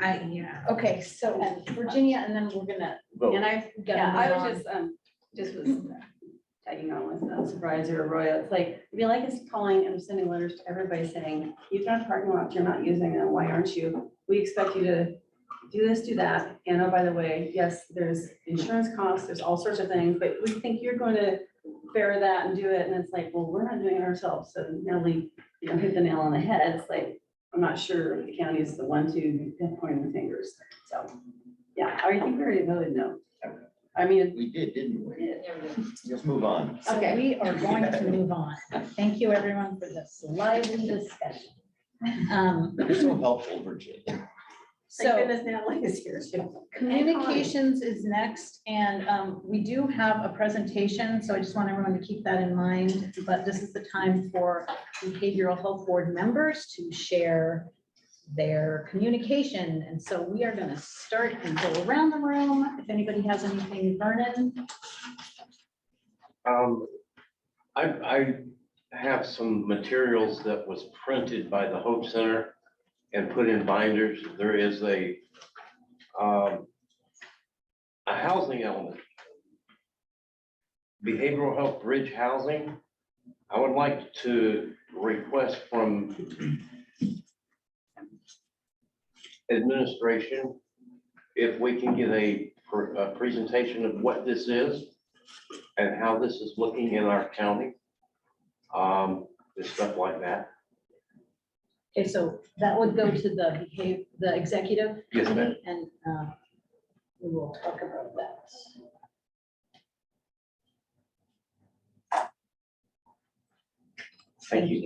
that. Yeah. Okay, so Virginia, and then we're gonna, Vote. And I was just was tagging on with Supervisor Arroyo. It's like, it'd be like us calling and sending letters to everybody saying, you've got parking lots, you're not using them, why aren't you? We expect you to do this, do that. And oh, by the way, yes, there's insurance costs, there's all sorts of things, but we think you're going to bear that and do it. And it's like, well, we're not doing it ourselves. So now we, you know, hit the nail on the head. It's like, I'm not sure if the county is the one to point the fingers. So, yeah, I think we already voted no. I mean, We did, didn't we? Let's move on. so we are going to move on. Thank you, everyone, for this lively discussion. You're so helpful, Virginia. thank So goodness Natalie is here too. communications is next, and we do have a presentation, so I just want everyone to keep that in mind. But this is the time for behavioral health board members to share their communication. And so we are going to start and go around the room. If anybody has anything, Vernon. I have some materials that was printed by the Hope Center and put in binders. There is a housing element. Behavioral health bridge housing. I would like to request from administration if we can get a presentation of what this is and how this is looking in our county. Just stuff like that. Okay, so that would go to the executive. Yes, ma'am. committee, and we will talk about that. Thank you.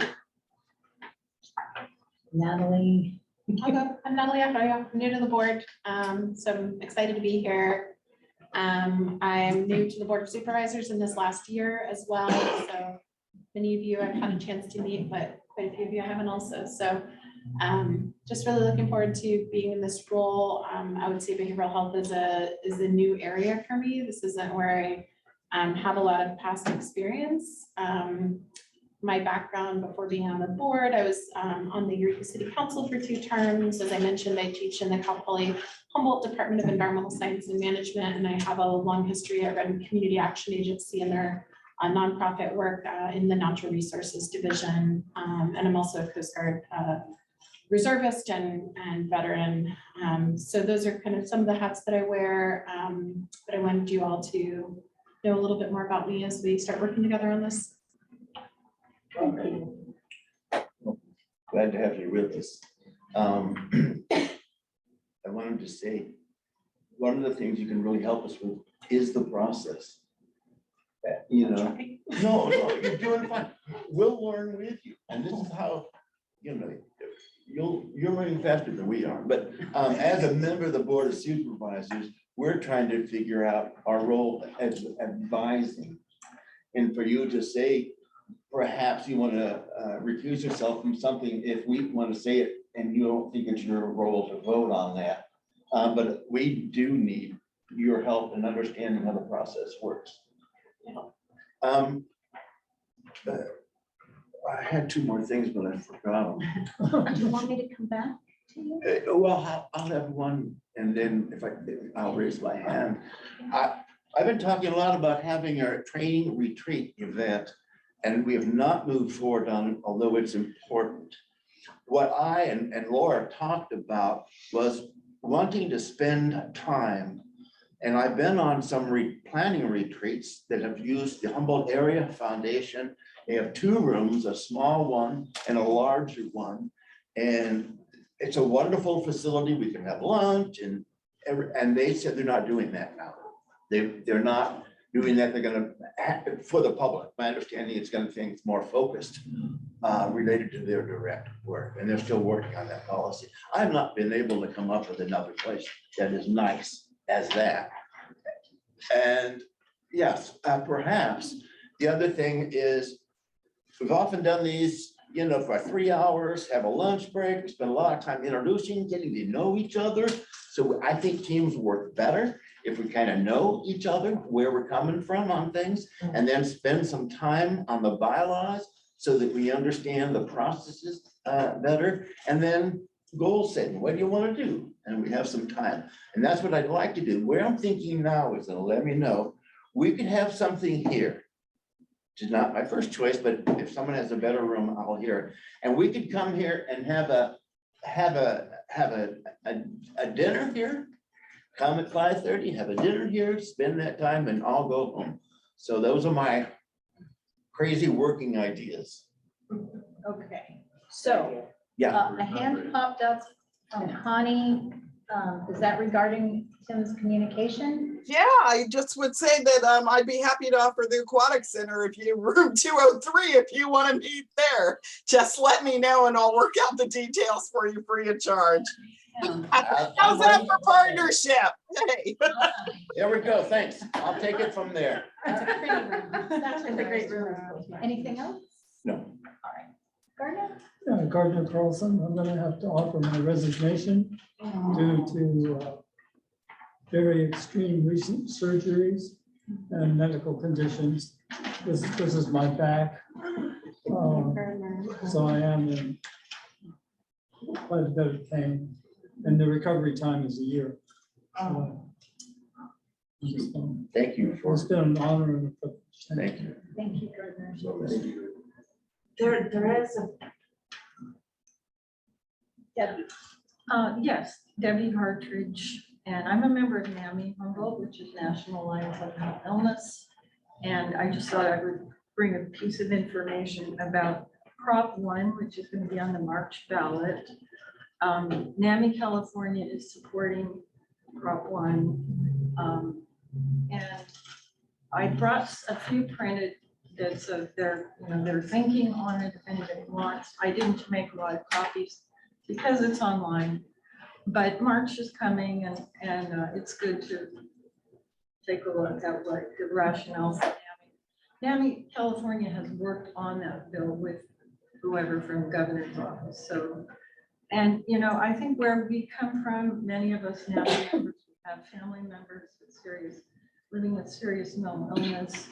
Natalie. I'm Natalie Arroyo, I'm new to the board, so I'm excited to be here. I'm new to the Board of Supervisors in this last year as well, so many of you I've had a chance to meet, but quite a few of you I haven't also. So just really looking forward to being in this role. I would say behavioral health is a new area for me. This isn't where I have a lot of past experience. My background before being on the board, I was on the Eureka City Council for 2 terms. As I mentioned, I teach in the Cal Poly Humboldt Department of Environmental Science and Management, and I have a long history. I run Community Action Agency and their nonprofit work in the Natural Resources Division. And I'm also a Coast Guard reservist and veteran. So those are kind of some of the hats that I wear. But I wanted you all to know a little bit more about me as we start working together on this. Glad to have you with us. I wanted to say, one of the things you can really help us with is the process. You know, no, you're doing fine. We'll learn with you. And this is how, you know, you're learning faster than we are. But as a member of the Board of Supervisors, we're trying to figure out our role as advising. And for you to say, perhaps you want to recuse yourself from something if we want to say it and you don't think it's your role to vote on that. But we do need your help in understanding how the process works. I had 2 more things, but I forgot them. Do you want me to come back to you? Well, I'll have one, and then if I'll raise my hand. I've been talking a lot about having our training retreat event, and we have not moved forward on it, although it's important. What I and Laura talked about was wanting to spend time. And I've been on some planning retreats that have used the Humboldt Area Foundation. They have 2 rooms, a small one and a larger one. And it's a wonderful facility. We can have lunch and they said they're not doing that now. They're not doing that. They're gonna, for the public, my understanding it's gonna think it's more focused related to their direct work. And they're still working on that policy. I've not been able to come up with another place that is nice as that. And yes, perhaps the other thing is we've often done these, you know, for 3 hours, have a lunch break, we spend a lot of time introducing, getting to know each other. So I think teams work better if we kind of know each other, where we're coming from on things, and then spend some time on the bylaws so that we understand the processes better. And then goal setting, what do you want to do? And we have some time. And that's what I'd like to do. Where I'm thinking now is, and let me know, we could have something here. Which is not my first choice, but if someone has a better room, I'll hear it. And we could come here and have a dinner here. Come at 5:30, have a dinner here, spend that time, and I'll go home. So those are my crazy working ideas. Okay, so Yeah. a hand popped up from Connie. Is that regarding Tim's communication? Yeah, I just would say that I'd be happy to offer the Aquatic Center if you room 203 if you want to meet there. Just let me know and I'll work out the details for you free of charge. How's that for partnership? Hey. There we go. Thanks. I'll take it from there. That's a pretty room. That's a great room. Anything else? No. All right. Gardner? Gardner Carlson, I'm gonna have to offer my resignation due to very extreme recent surgeries and medical conditions. This is my back. So I am in quite a bit of pain, and the recovery time is a year. Thank you for. It's been an honor and a privilege. Thank you. Thank you, Gardner. There is a. Debbie? Yes, Debbie Hartridge, and I'm a member of NAMI Humboldt, which is National Alliance on Mental Illness. And I just thought I would bring a piece of information about Prop 1, which is going to be on the March ballot. NAMI California is supporting Prop 1. And I brought a few printed that's of their, their thinking on it, if anybody wants. I didn't make a lot of copies because it's online, but March is coming and it's good to take a look at what the rationale for NAMI California has worked on that bill with whoever from the governor's office. So, and I think where we come from, many of us NAMI members, we have family members with living with serious mental illness.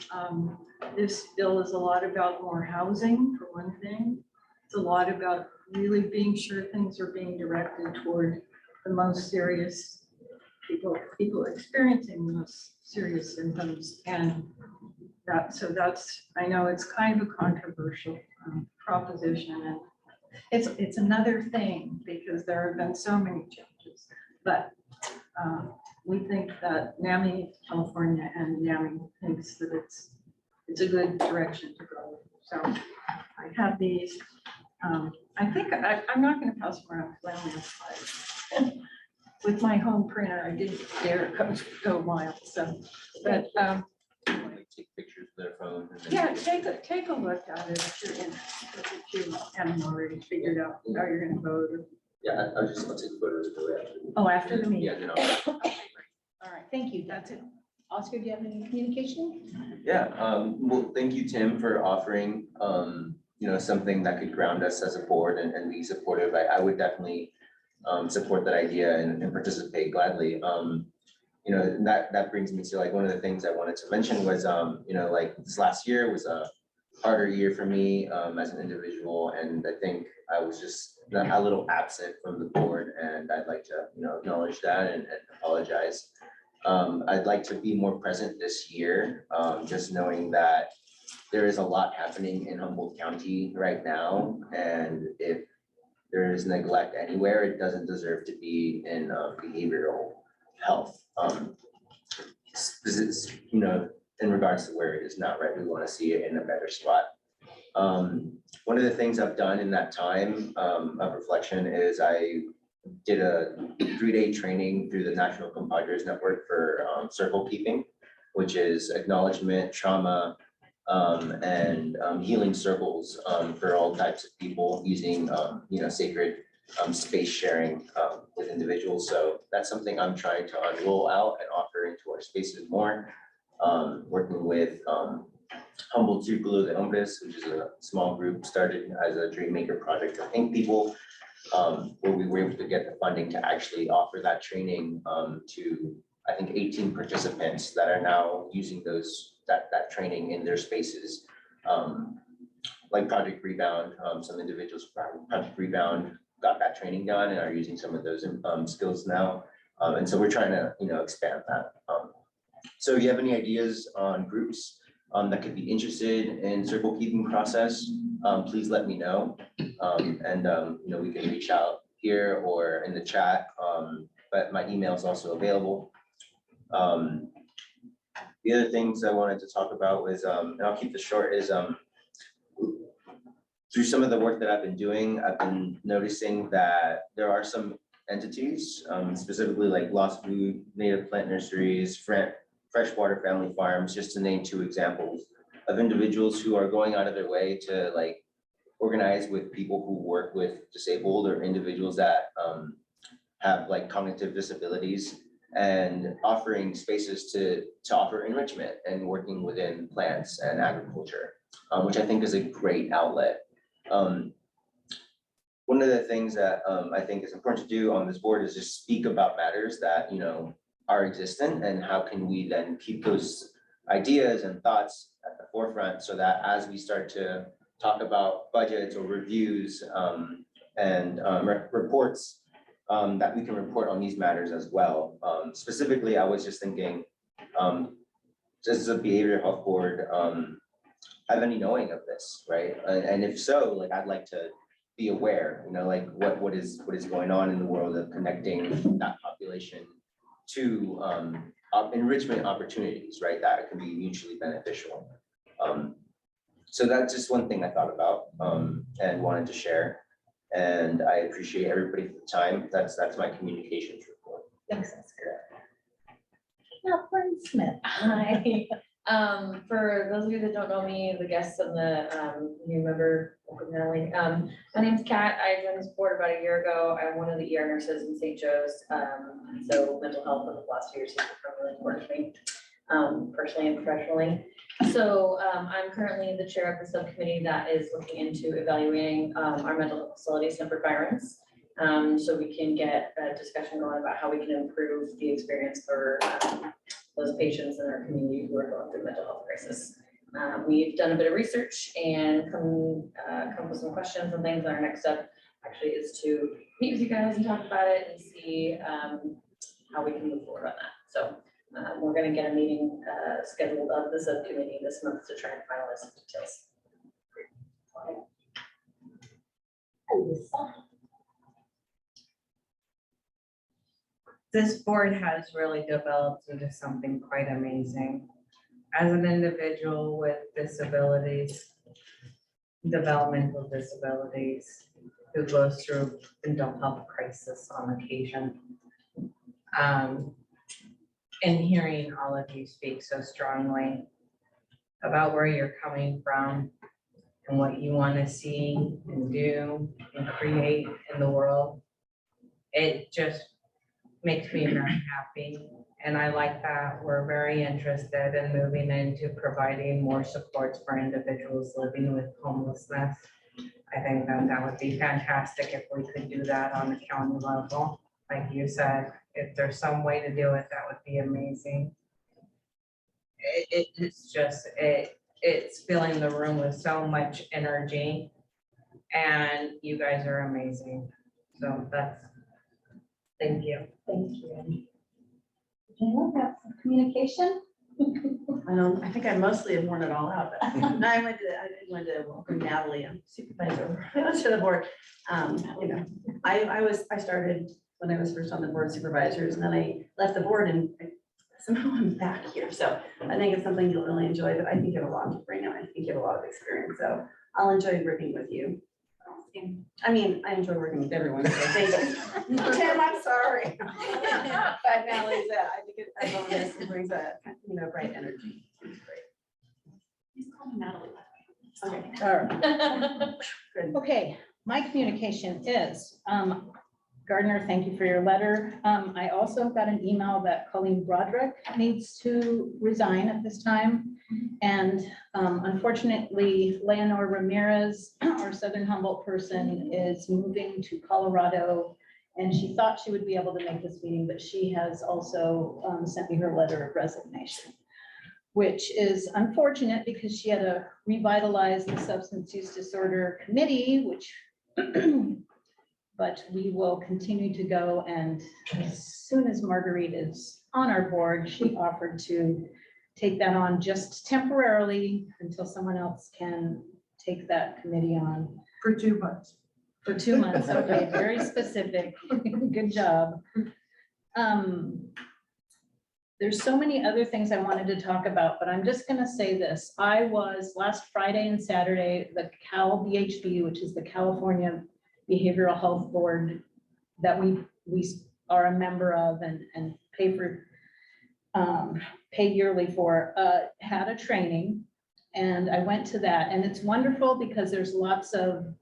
This bill is a lot about more housing, for one thing. It's a lot about really being sure things are being directed toward the most serious people experiencing the most serious symptoms. And that's, I know it's kind of a controversial proposition, and it's another thing because there have been so many changes, but we think that NAMI California and NAMI thinks that it's a good direction to go. So I have these. I think I'm not going to pass them around because I only have 5. With my home printer, I didn't dare go wild. So, but Take pictures with their phone. yeah, take a look at it if you're interested, if you haven't already figured out how you're going to vote. Yeah, I'll take photos of it after. Oh, after the meeting. Yeah, then Okay, great. All right, thank you. That's it. Oscar, do you have any communication? Yeah, well, thank you, Tim, for offering, something that could ground us as a board and be supportive. I would definitely support that idea and participate gladly. That brings me to like one of the things I wanted to mention was, like this last year was a harder year for me as an individual, and I think I was just a little absent from the board, and I'd like to, acknowledge that and apologize. I'd like to be more present this year, just knowing that there is a lot happening in Humboldt County right now. And if there is neglect anywhere, it doesn't deserve to be in behavioral health. This is, you know, in regards to where it is now, right? We want to see it in a better spot. One of the things I've done in that time of reflection is I did a 3-day training through the National Compadres Network for circle keeping, which is acknowledgement, trauma, and healing circles for all types of people using, you know, sacred space sharing with individuals. So that's something I'm trying to roll out and offer into our spaces more, working with Humboldt Círculo de Hombres, which is a small group started as a dream maker project of Ink people, where we were able to get the funding to actually offer that training to, I think, 18 participants that are now using that training in their spaces. Like Project Rebound, some individuals from Project Rebound got that training done and are using some of those skills now. And so we're trying to, you know, expand that. So if you have any ideas on groups that could be interested in circle keeping process, please let me know. And you know, we can reach out here or in the chat, but my email is also available. The other things I wanted to talk about was, and I'll keep this short, is through some of the work that I've been doing, I've been noticing that there are some entities, specifically like Lost Food, Native Plant Nurseries, Freshwater Family Farms, just to name 2 examples of individuals who are going out of their way to like organize with people who work with disabled or individuals that have like cognitive disabilities, and offering spaces to offer enrichment and working within plants and agriculture, which I think is a great outlet. One of the things that I think is important to do on this board is just speak about matters that, you know, are existent, and how can we then keep those ideas and thoughts at the forefront, so that as we start to talk about budgets or reviews and reports, that we can report on these matters as well. Specifically, I was just thinking, just as a behavioral health board, have any knowing of this, right? And if so, like, I'd like to be aware, you know, like what is going on in the world of connecting that population to enrichment opportunities, right? That can be mutually beneficial. So that's just one thing I thought about and wanted to share. And I appreciate everybody for the time. That's my communications report. Thanks, that's good. Now, Brent Smith. Hi. For those of you that don't know me, the guests and the new member, welcome Natalie. My name's Kat. I joined this board about a year ago. I'm one of the ER nurses in St. Joe's. So mental health in the last 2 years has become really important to me, personally and professionally. So I'm currently the chair of the subcommittee that is looking into evaluating our mental health facilities in Fort Byron's. So we can get a discussion going about how we can improve the experience for those patients in our community who are going through mental health crisis. We've done a bit of research and come with some questions and things. Our next step actually is to meet with you guys and talk about it and see how we can move forward on that. So we're going to get a meeting scheduled of the subcommittee this month to try and finalize some details. This board has really developed into something quite amazing. As an individual with disabilities, developmental disabilities, who goes through mental health crisis on occasion, and hearing all of you speak so strongly about where you're coming from and what you want to see and do and create in the world, it just makes me very happy. And I like that we're very interested in moving into providing more supports for individuals living with homelessness. I think that would be fantastic if we could do that on the county level. Like you said, if there's some way to do it, that would be amazing. It's just, it's filling the room with so much energy, and you guys are amazing. So that's, thank you. Thank you. Jayla, have some communication? I think I mostly have worn it all out, but I went to welcome Natalie, I'm supervisor to the board. You know, I started when I was first on the board of supervisors, and then I left the board and somehow I'm back here. So I think it's something you'll really enjoy, but I think you have a lot to bring, and I think you have a lot of experience. So I'll enjoy working with you. I mean, I enjoy working with everyone, so thank you. Tim, I'm sorry. But Natalie's, I think it's a bonus, it brings a, bright energy. It's great. He's called Natalie. Okay. All right. Good. Okay, my communication is, Gardner, thank you for your letter. I also got an email that Colleen Broderick needs to resign at this time. And unfortunately, Leonor Ramirez, our Southern Humboldt person, is moving to Colorado. And she thought she would be able to make this meeting, but she has also sent me her letter of resignation, which is unfortunate because she had to revitalize the substance use disorder committee, which but we will continue to go, and as soon as Marguerite is on our board, she offered to take that on just temporarily until someone else can take that committee on. For 2 months. For 2 months, okay, very specific, good job. There's so many other things I wanted to talk about, but I'm just gonna say this. I was last Friday and Saturday, the Cal BHB, which is the California Behavioral Health Board that we are a member of and pay for, pay yearly for, had a training. And I went to that, and it's wonderful because there's lots of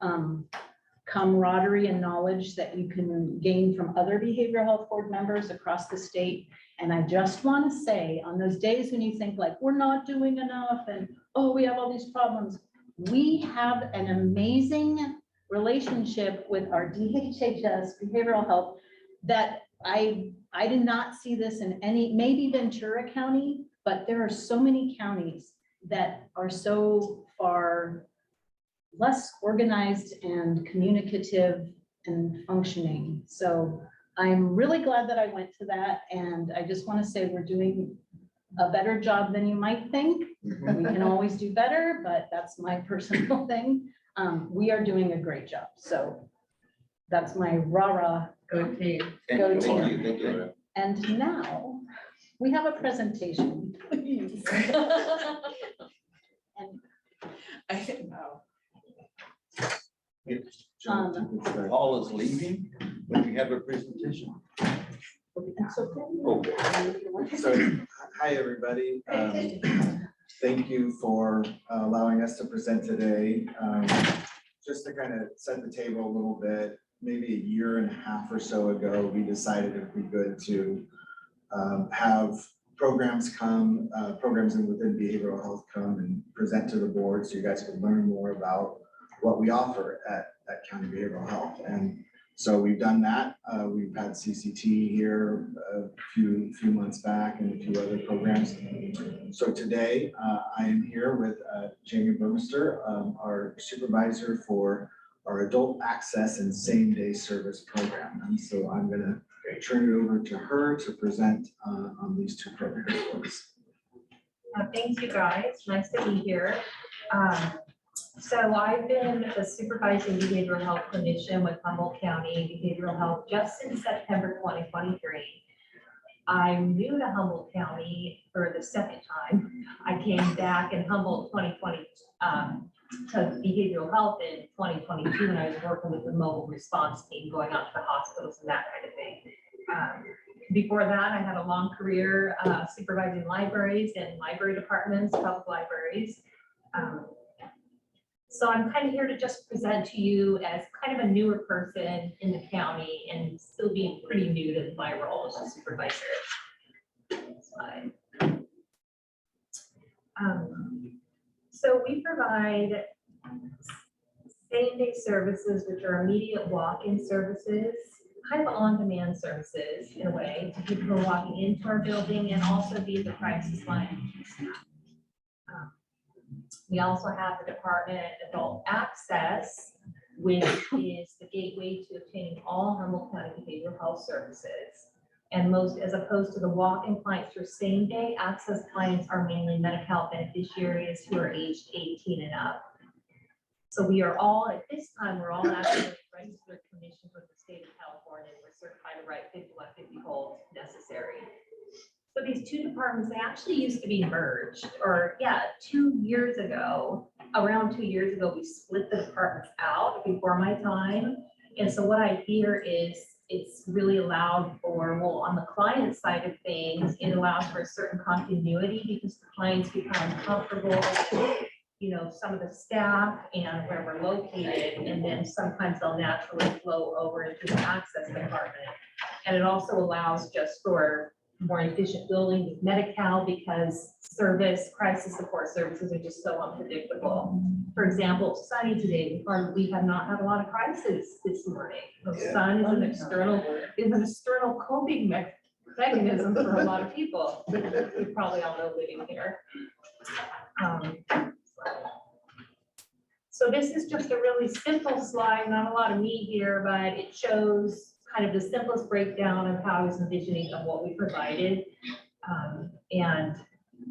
camaraderie and knowledge that you can gain from other behavioral health board members across the state. And I just want to say, on those days when you think like, we're not doing enough and, oh, we have all these problems, we have an amazing relationship with our DHHS behavioral health that I did not see this in any, maybe Ventura County, but there are so many counties that are so far less organized and communicative and functioning. So I'm really glad that I went to that, and I just want to say we're doing a better job than you might think. We can always do better, but that's my personal thing. We are doing a great job. So that's my rah-rah. Go team. Go Thank team. you, thank you. And now we have a presentation, please. And I didn't know. Paul is leaving, but we have a presentation. That's okay. Okay. So, hi, everybody. Thank you for allowing us to present today. Just to kind of set the table a little bit, maybe a year and a half or so ago, we decided it'd be good to have programs come, programs within behavioral health come and present to the board so you guys can learn more about what we offer at County Behavioral Health. And so we've done that. We've had CCT here a few months back and a few other programs. So today I am here with Jamie Burmester, our supervisor for our adult access and same-day service program. And so I'm gonna turn it over to her to present on these two programs for us. Thanks, you guys. Nice to be here. So I've been a supervising behavioral health clinician with Humboldt County Behavioral Health just since September 2023. I'm new to Humboldt County for the second time. I came back in Humboldt 2020 to behavioral health in 2022 when I was working with the mobile response team going out to the hospitals and that kind of thing. Before that, I had a long career supervising libraries and library departments, public libraries. So I'm kind of here to just present to you as kind of a newer person in the county and still being pretty new to my role as a supervisor. Slide. So we provide same-day services, which are immediate walk-in services, kind of on-demand services in a way to people who are walking into our building and also via the crisis line. We also have the Department of Adult Access, which is the gateway to obtaining all Humboldt County behavioral health services. And most, as opposed to the walk-in clients who are same-day access clients, are mainly Medi-Cal beneficiaries who are aged 18 and up. So we are all, at this time, we're all actually registered commissioned with the state of California. We're certified to write 5150 holds necessary. So these two departments, they actually used to be merged, or yeah, 2 years ago, around 2 years ago, we split the departments out before my time. And so what I hear is it's really allowed for, well, on the client side of things, it allows for a certain continuity because the clients become comfortable with, you know, some of the staff and where we're located, and then sometimes they'll naturally flow over into the access department. And it also allows just for more efficient building with Medi-Cal because service, crisis support services are just so unpredictable. For example, sunny today, we have not had a lot of crisis this morning. The sun is an external coping mechanism for a lot of people. You probably all know living here. So this is just a really simple slide, not a lot of meat here, but it shows kind of the simplest breakdown of how I was envisioning of what we provided. And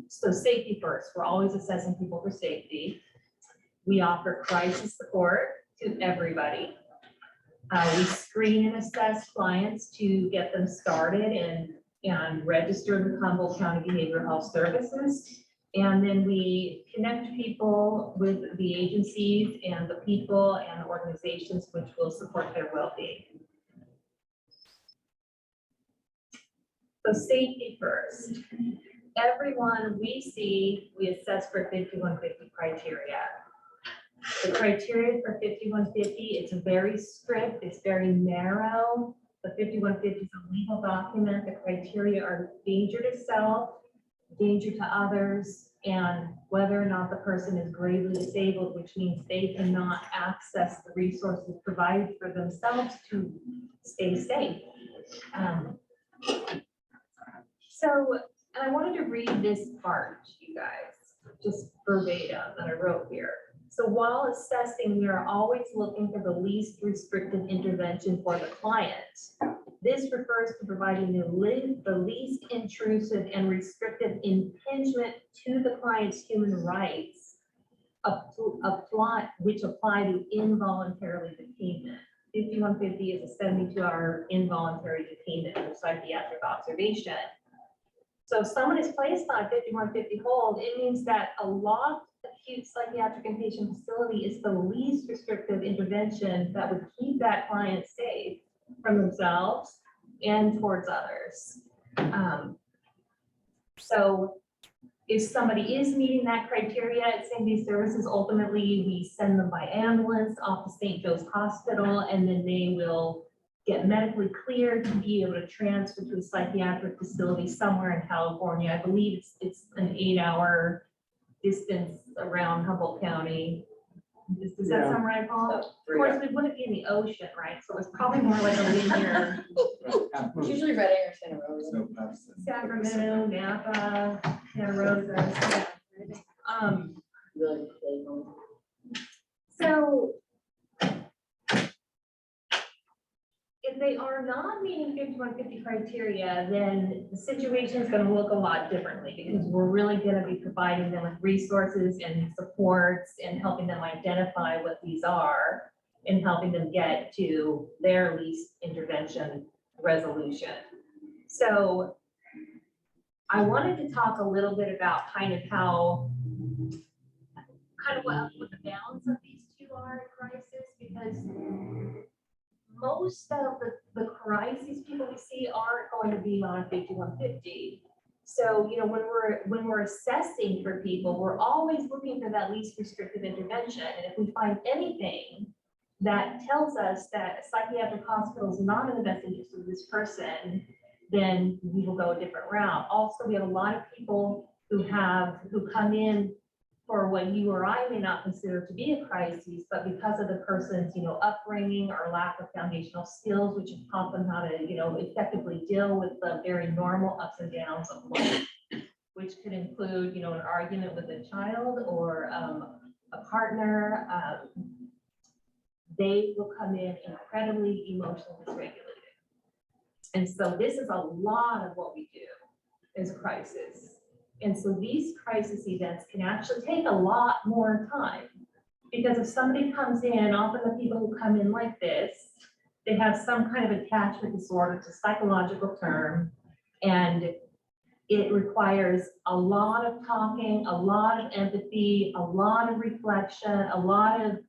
so safety first, we're always assessing people for safety. We offer crisis support to everybody. We screen and assess clients to get them started and registered with Humboldt County Behavioral Health Services. And then we connect people with the agencies and the people and the organizations which will support their well-being. So safety first. Everyone we see, we assess for 5150 criteria. The criteria for 5150, it's very strict, it's very narrow. The 5150 is a legal document. The criteria are danger to self, danger to others, and whether or not the person is gravely disabled, which means they cannot access the resources provided for themselves to stay safe. So, and I wanted to read this part to you guys, just verbatim that I wrote here. So while assessing, we are always looking for the least restrictive intervention for the client. This refers to providing the least intrusive and restrictive impingement to the client's human rights, which apply to involuntarily detainment. 5150 is a 72-hour involuntary detainment for psychiatric observation. So if someone is placed on a 5150 hold, it means that a locked acute psychiatric inpatient facility is the least restrictive intervention that would keep that client safe from themselves and towards others. So if somebody is meeting that criteria at St. Louis Services, ultimately we send them by ambulance off to St. Joe's Hospital, and then they will get medically cleared to be able to transfer to a psychiatric facility somewhere in California. I believe it's an 8-hour distance around Humboldt County. Does that sound right, Paul? Of course, we wouldn't be in the ocean, right? So it's probably more like a linear. It's usually Reading or Santa Rosa. Sacramento, Napa, Santa Rosa. Really. So if they are not meeting 5150 criteria, then the situation is going to look a lot differently because we're really going to be providing them with resources and supports and helping them identify what these are and helping them get to their least intervention resolution. So I wanted to talk a little bit about kind of how, what the balance of these two are in crisis, because most of the crises people we see aren't going to be on 5150. So, you know, when we're assessing for people, we're always looking for that least restrictive intervention. And if we find anything that tells us that a psychiatric hospital is not in the best interest of this person, then we will go a different route. Also, we have a lot of people who come in for what you or I may not consider to be a crisis, but because of the person's, you know, upbringing or lack of foundational skills, which have taught them how to, you know, effectively deal with the very normal ups and downs of life, which could include, you know, an argument with a child or a partner. They will come in incredibly emotionally dysregulated. And so this is a lot of what we do is crisis. And so these crisis events can actually take a lot more time. Because if somebody comes in, often the people who come in like this, they have some kind of attachment disorder, it's a psychological term, and it requires a lot of talking, a lot of empathy, a lot of reflection, a lot of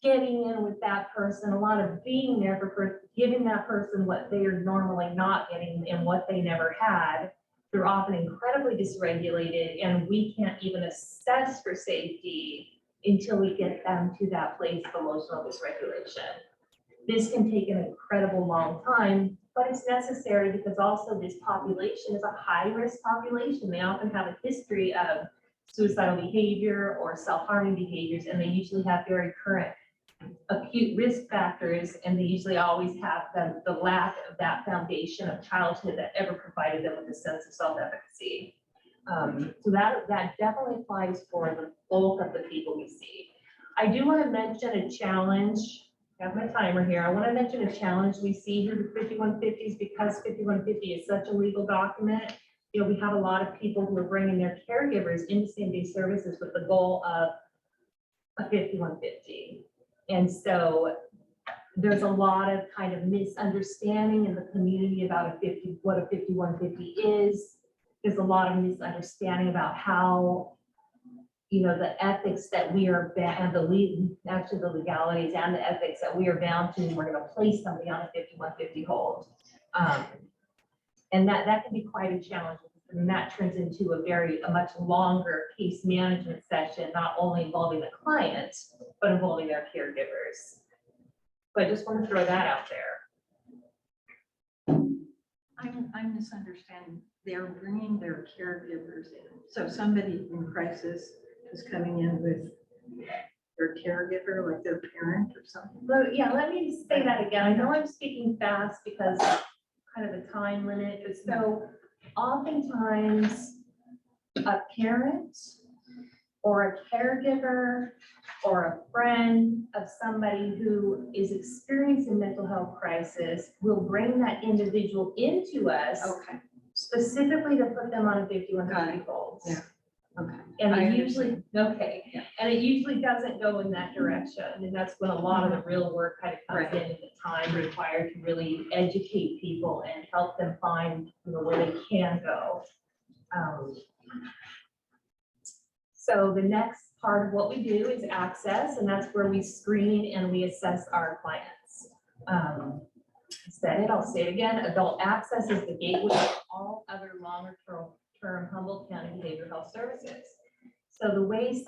getting in with that person, a lot of being there for giving that person what they are normally not getting and what they never had. They're often incredibly dysregulated, and we can't even assess for safety until we get them to that place of emotional dysregulation. This can take an incredible long time, but it's necessary because also this population is a high-risk population. They often have a history of suicidal behavior or self-harming behaviors, and they usually have very current acute risk factors, and they usually always have the lack of that foundation of childhood that ever provided them with a sense of self-efficacy. So that definitely applies for the bulk of the people we see. I do want to mention a challenge. I have my timer here. I want to mention a challenge we see here with 5150s because 5150 is such a legal document. You know, we have a lot of people who are bringing their caregivers into same-day services with the goal of a 5150. And so there's a lot of kind of misunderstanding in the community about what a 5150 is. There's a lot of misunderstanding about how, you know, the ethics that we are and the legalities and the ethics that we are bound to. We're going to place somebody on a 5150 hold, and that can be quite a challenge. And that turns into a much longer case management session, not only involving the client, but involving their caregivers. So I just want to throw that out there. I'm misunderstanding. They're bringing their caregivers in. So somebody in crisis is coming in with their caregiver, like their parent or something. So, yeah, let me say that again. I know I'm speaking fast because kind of the time limit. So oftentimes a parent or a caregiver or a friend of somebody who is experiencing mental health crisis will bring that individual into us. Okay. Specifically to put them on a 5150 hold. Yeah. Okay. And I it usually, and it usually doesn't go in that direction. And that's when a lot of the real work kind of comes in, and the time required to really educate people and help them find, you know, where they can go. So the next part of what we do is access, and that's where we screen and we assess our clients. I'll say it again, adult access is the gateway to all other longer term Humboldt County behavioral health services. So the way if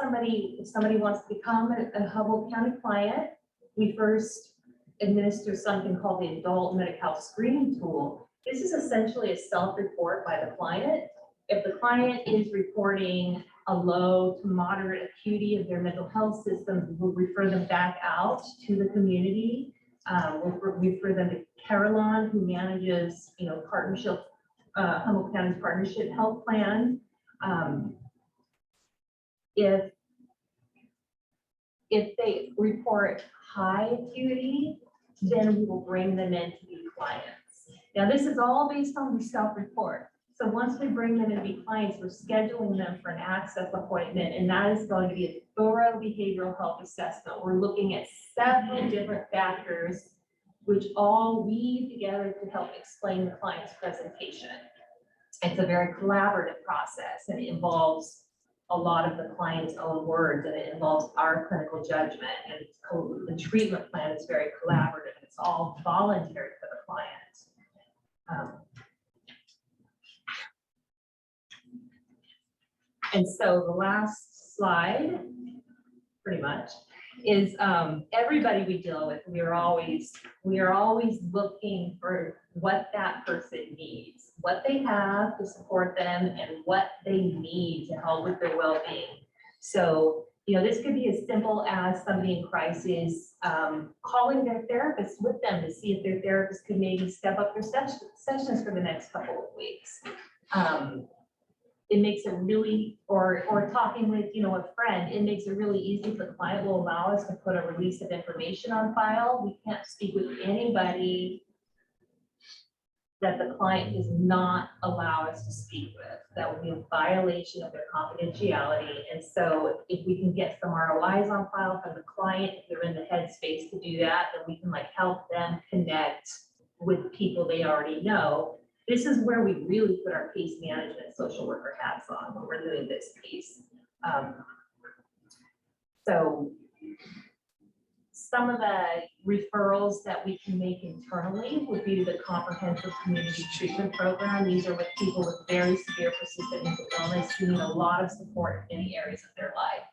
somebody wants to become a Humboldt County client, we first administer something called the adult medical health screening tool. This is essentially a self-report by the client. If the client is reporting a low to moderate acuity of their mental health system, we'll refer them back out to the community. We'll refer them to Carolyn, who manages, you know, partnership, Humboldt County's partnership health plan. If they report high acuity, then we will bring them in to be clients. Now, this is all based on the self-report. So once we bring them in to be clients, we're scheduling them for an access appointment, and that is going to be a thorough behavioral health assessment. We're looking at several different factors, which all weave together to help explain the client's presentation. It's a very collaborative process, and it involves a lot of the client's own words, and it involves our clinical judgment, and the treatment plan is very collaborative. It's all voluntary for the client. And so the last slide, pretty much, is everybody we deal with, we are always looking for what that person needs, what they have to support them, and what they need to help with their well-being. So, you know, this could be as simple as somebody in crisis calling their therapist with them to see if their therapist could maybe step up their sessions for the next couple of weeks. It makes it really, or talking with, you know, a friend, it makes it really easy for the client. Will allow us to put a release of information on file. We can't speak with anybody that the client does not allow us to speak with. That would be a violation of their confidentiality. And so if we can get some ROIs on file from the client, if they're in the headspace to do that, then we can like help them connect with people they already know. This is where we really put our case management social worker hats on when we're doing this piece. So some of the referrals that we can make internally would be to the comprehensive community treatment program. These are with people with very severe persistent mental illness who need a lot of support in many areas of their life.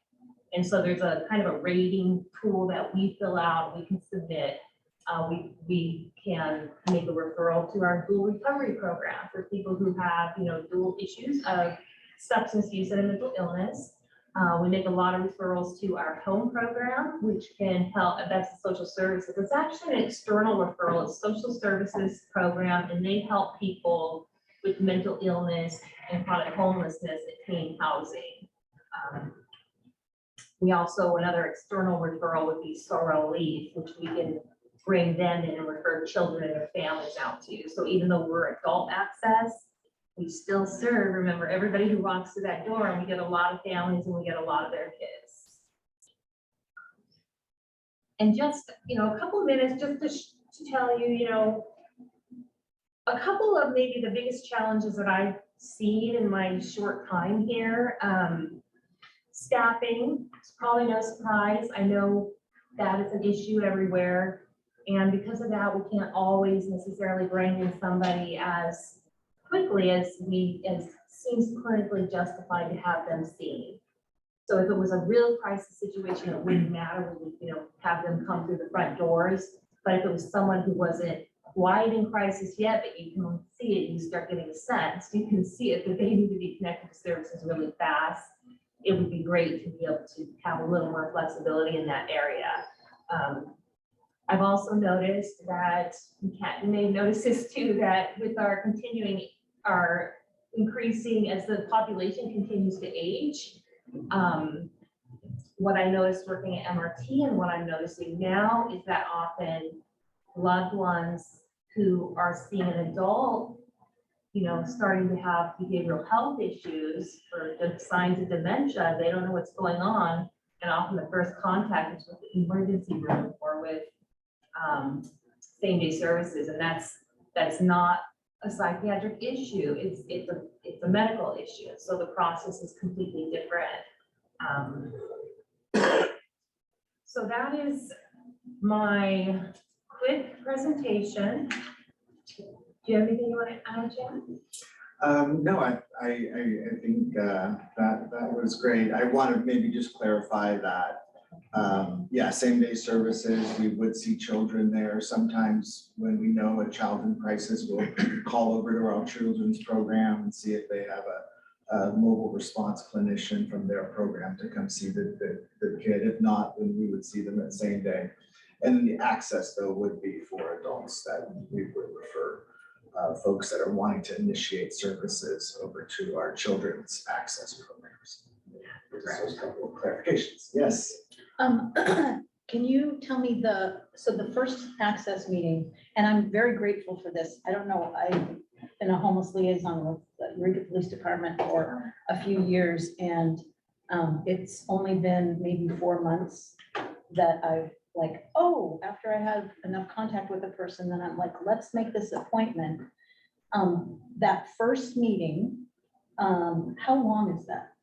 And so there's a kind of a rating tool that we fill out, we can submit. We can make a referral to our dual recovery program for people who have, dual issues of substance use and mental illness. We make a lot of referrals to our home program, which can help, that's the social services. It's actually an external referral, it's social services program, and they help people with mental illness and chronic homelessness attain housing. We also, another external referral would be Sorrel Leaf, which we can bring them in and refer children and their families out to. So even though we're adult access, we still serve, remember, everybody who walks through that door, and we get a lot of families and we get a lot of their kids. And just, a couple of minutes just to tell you, a couple of maybe the biggest challenges that I've seen in my short time here. Staffing, it's probably no surprise. I know that is an issue everywhere. And because of that, we can't always necessarily bring in somebody as quickly as seems clinically justified to have them seen. So if it was a real crisis situation, it wouldn't matter, we would, have them come through the front doors. But if it was someone who wasn't quite in crisis yet, but you can see it, you start getting a sense, you can see it, that they need to be connected to services really fast. It would be great to be able to have a little more flexibility in that area. I've also noticed that, you may notice this too, that with our increasing as the population continues to age, what I noticed working at MRT and what I'm noticing now is that often loved ones who are seeing an adult, starting to have behavioral health issues or the signs of dementia, they don't know what's going on. And often the first contact is with the emergency room or with same-day services, and that's not a psychiatric issue. It's a medical issue. So the process is completely different. So that is my quick presentation. Do you have anything you want to add, Jen? No, I think that was great. I want to maybe just clarify that. Yeah, same-day services, we would see children there. Sometimes when we know a child in crisis, we'll call over to our children's program and see if they have a mobile response clinician from their program to come see the kid. If not, then we would see them at same day. And the access though would be for adults that we would refer folks that are wanting to initiate services over to our children's access programs. Just those couple of clarifications. Yes. Can you tell me the first access meeting, and I'm very grateful for this. I don't know, I've been a homeless liaison with the Eureka Police Department for a few years, and it's only been maybe 4 months that I've after I have enough contact with a person, then I'm like, let's make this appointment. That first meeting, how long is that?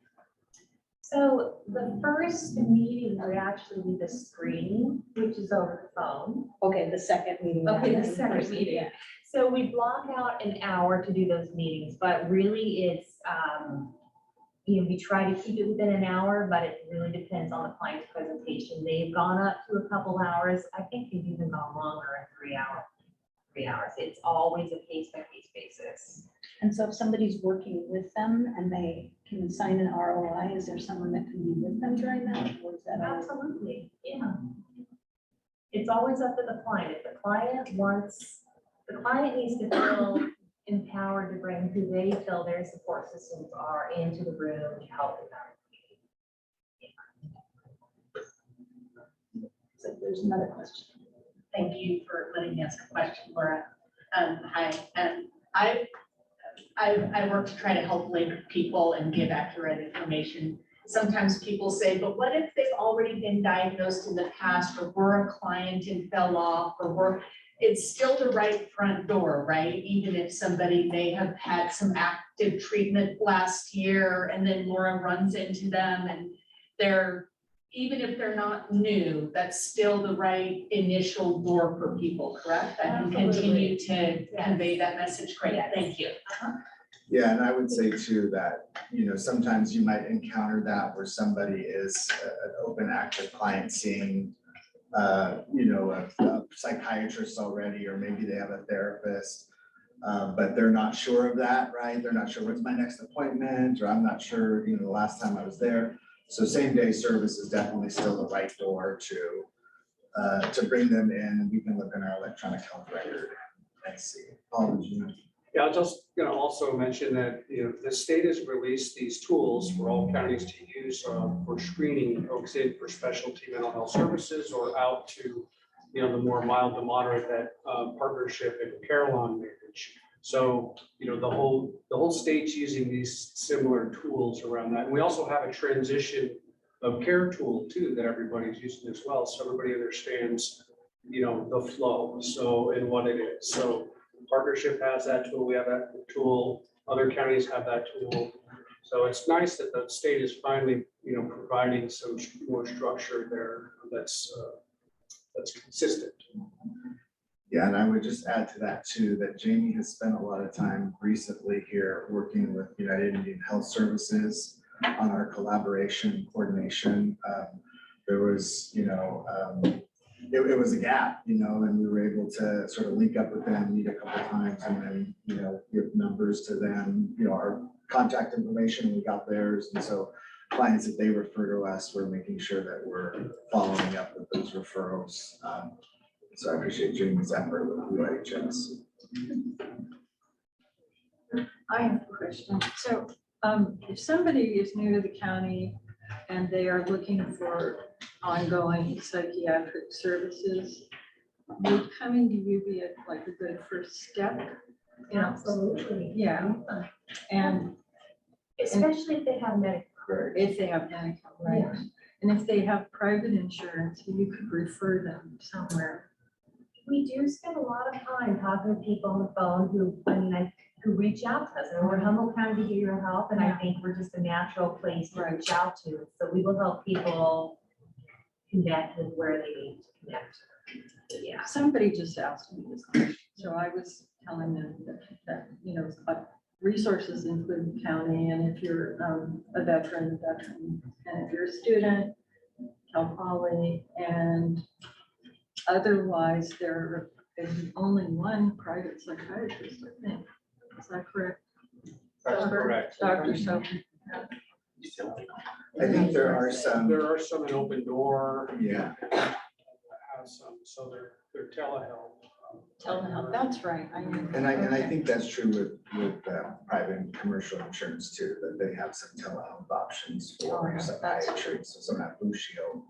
So the first meeting would actually be the screening, which is over the phone. Okay, the second meeting. Okay, the second meeting. Yeah. So we block out an hour to do those meetings, but really it's, we try to keep it within an hour, but it really depends on the client's presentation. They've gone up to a couple hours. I think they've even gone longer at 3 hours. 3 hours. It's always a case-by-case basis. And so if somebody's working with them and they can sign an ROI, is there someone that can be with them during that? Or is that absolutely, yeah. It's always up to the client. If the client needs to feel empowered to bring who they feel their support systems are into the room to help them. So there's another question. Thank you for letting me ask a question, Laura. Hi, I work to try to help link people and give accurate information. Sometimes people say, but what if they've already been diagnosed in the past, or were a client and fell off, or it's still the right front door, right? Even if somebody may have had some active treatment last year and then Laura runs into them and even if they're not new, that's still the right initial door for people, correct? I can continue to convey that message. Great, thank you. Yeah, and I would say too that, sometimes you might encounter that where somebody is an open active client seeing, a psychiatrist already, or maybe they have a therapist, but they're not sure of that, right? They're not sure what's my next appointment, or I'm not sure, the last time I was there. So same day service is definitely still the right door to bring them in, and we can look in our electronic health record and see. Paul, did you? Yeah, I'll just also mention that the state has released these tools for all counties to use for screening folks in for specialty mental health services, or out to the more mild to moderate that partnership and Carillon manage. So the whole state's using these similar tools around that. And we also have a transition of care tool too that everybody's using as well, so everybody understands the flow and what it is. So partnership has that tool, we have that tool, other counties have that tool. So it's nice that the state is finally, providing some more structure there that's consistent. Yeah, and I would just add to that too, that Jamie has spent a lot of time recently here working with United Indian Health Services on our collaboration coordination. There was, it was a gap, and we were able to sort of link up with them, meet a couple of times, and then, give numbers to them, our contact information, we got theirs. And so clients that they refer to us, we're making sure that we're following up with those referrals. So I appreciate Jamie's effort with UIHS. I have a question. So if somebody is new to the county and they are looking for ongoing psychiatric services, would coming to you be a good first step? Absolutely. Yeah. And Especially if they have medical. if they have medical, right? Yeah. And if they have private insurance, you could refer them somewhere. We do spend a lot of time talking to people on the phone who reach out to us, and we're Humboldt County Behavioral Health, and I think we're just a natural place to reach out to. So we will help people connect with where they need to connect. Yeah. Somebody just asked me this question, so I was telling them that resources include the county, and if you're a veteran, and if you're a student, Cal Poly, and otherwise there is only one private psychiatrist, I think. Is that correct? That's correct. Dr. Sophie. I think there are some in Open Door. Yeah. Have some, so they're telehealth. Telehealth, that's right. And I think that's true with private and commercial insurance too, that they have some telehealth options for psychiatry. So some at Blue Shield,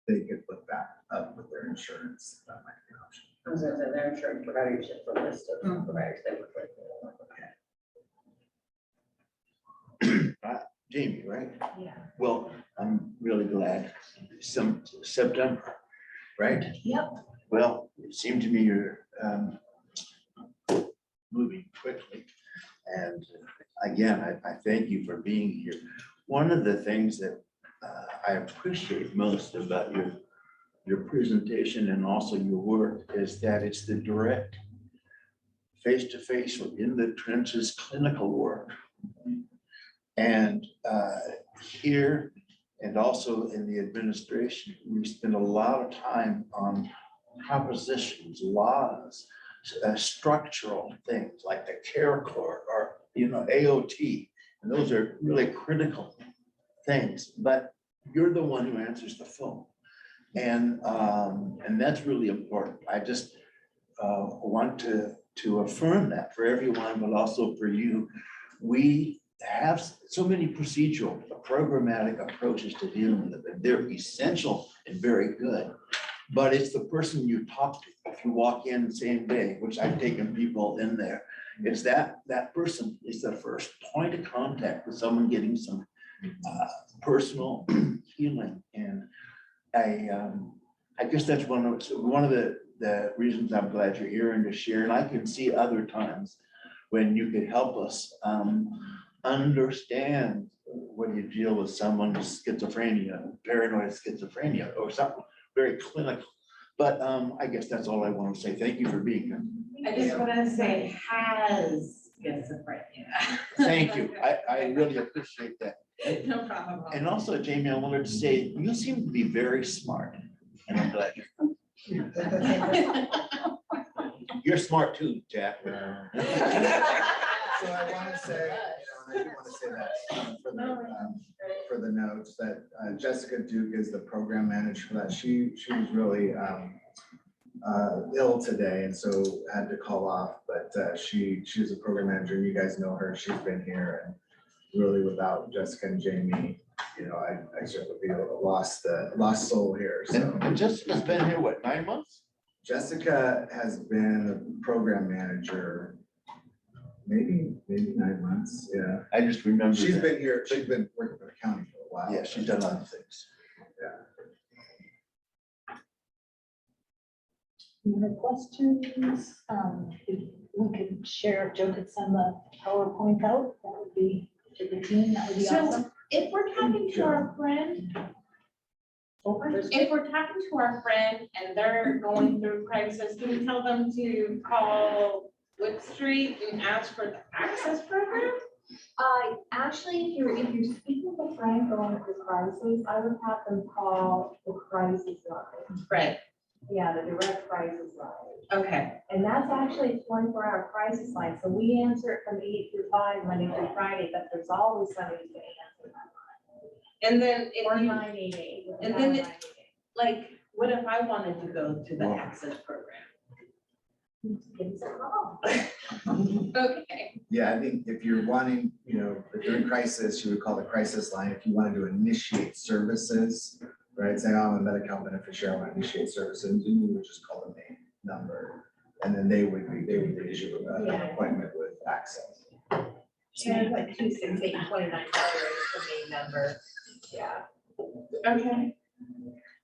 they could look that up with their insurance. That might be an option. I was gonna say their insurance providers should put a list of providers they work with. Jamie, right? Yeah. Well, I'm really glad. September, right? Yep. Well, it seemed to me you're moving quickly. And again, I thank you for being here. One of the things that I appreciate most about your presentation and also your work is that it's the direct face-to-face or in the trenches clinical work. And here and also in the administration, we spend a lot of time on propositions, laws, structural things like the care court or AOT, and those are really critical things. But you're the one who answers the phone, and that's really important. I just want to affirm that for everyone, but also for you. We have so many procedural, programmatic approaches to dealing with it. They're essential and very good, but it's the person you talk to. If you walk in the same day, which I've taken people in there, is that person is the first point of contact with someone getting some personal healing. And I guess that's one of the reasons I'm glad you're here and to share. And I can see other times when you could help us understand when you deal with someone with schizophrenia, paranoid schizophrenia, or something very clinical. But I guess that's all I want to say. Thank you for being here. I just want to say has schizophrenia. Thank you. I really appreciate that. No problem. And also, Jamie, I wanted to say, you seem to be very smart, and I'm glad you're smart too, Jack. So I want to say, and I do want to say that for the notes that Jessica Duke is the program manager for that. She was really ill today, and so had to call off. But she's a program manager, and you guys know her. She's been here, and really without Jessica and Jamie, I sort of feel a lost soul here. So And Jessica's been here, what, 9 months? Jessica has been the program manager maybe 9 months. Yeah. I just remember She's that. been here, she's been working for the county for a while. Yeah, she's done other things. Yeah. Any other questions? If we could share, if Joe could send the PowerPoint out, that would be to the team, that would be awesome. So if we're talking to our friend, if we're talking to our friend and they're going through crisis, can we tell them to call Wood Street and ask for the access program? Actually, if you're speaking with a friend going through crisis, I would have them call the crisis line. Right. Yeah, the direct crisis line. Okay. And that's actually a 24-hour crisis line. So we answer it from 8 through 5, Monday through Friday, but there's always somebody to answer that line. And then if Or you, 988. and then it, like, what if I wanted to go to the access program? Give us a call. Okay. Yeah, I think if you're wanting, if you're in crisis, you would call the crisis line. If you wanted to initiate services, right? Say, oh, I'm a Medi-Cal beneficiary, I want to initiate services, and you would just call the main number. And then they would issue an appointment with access. Yeah, like 268-29 is the main number. Yeah. Okay.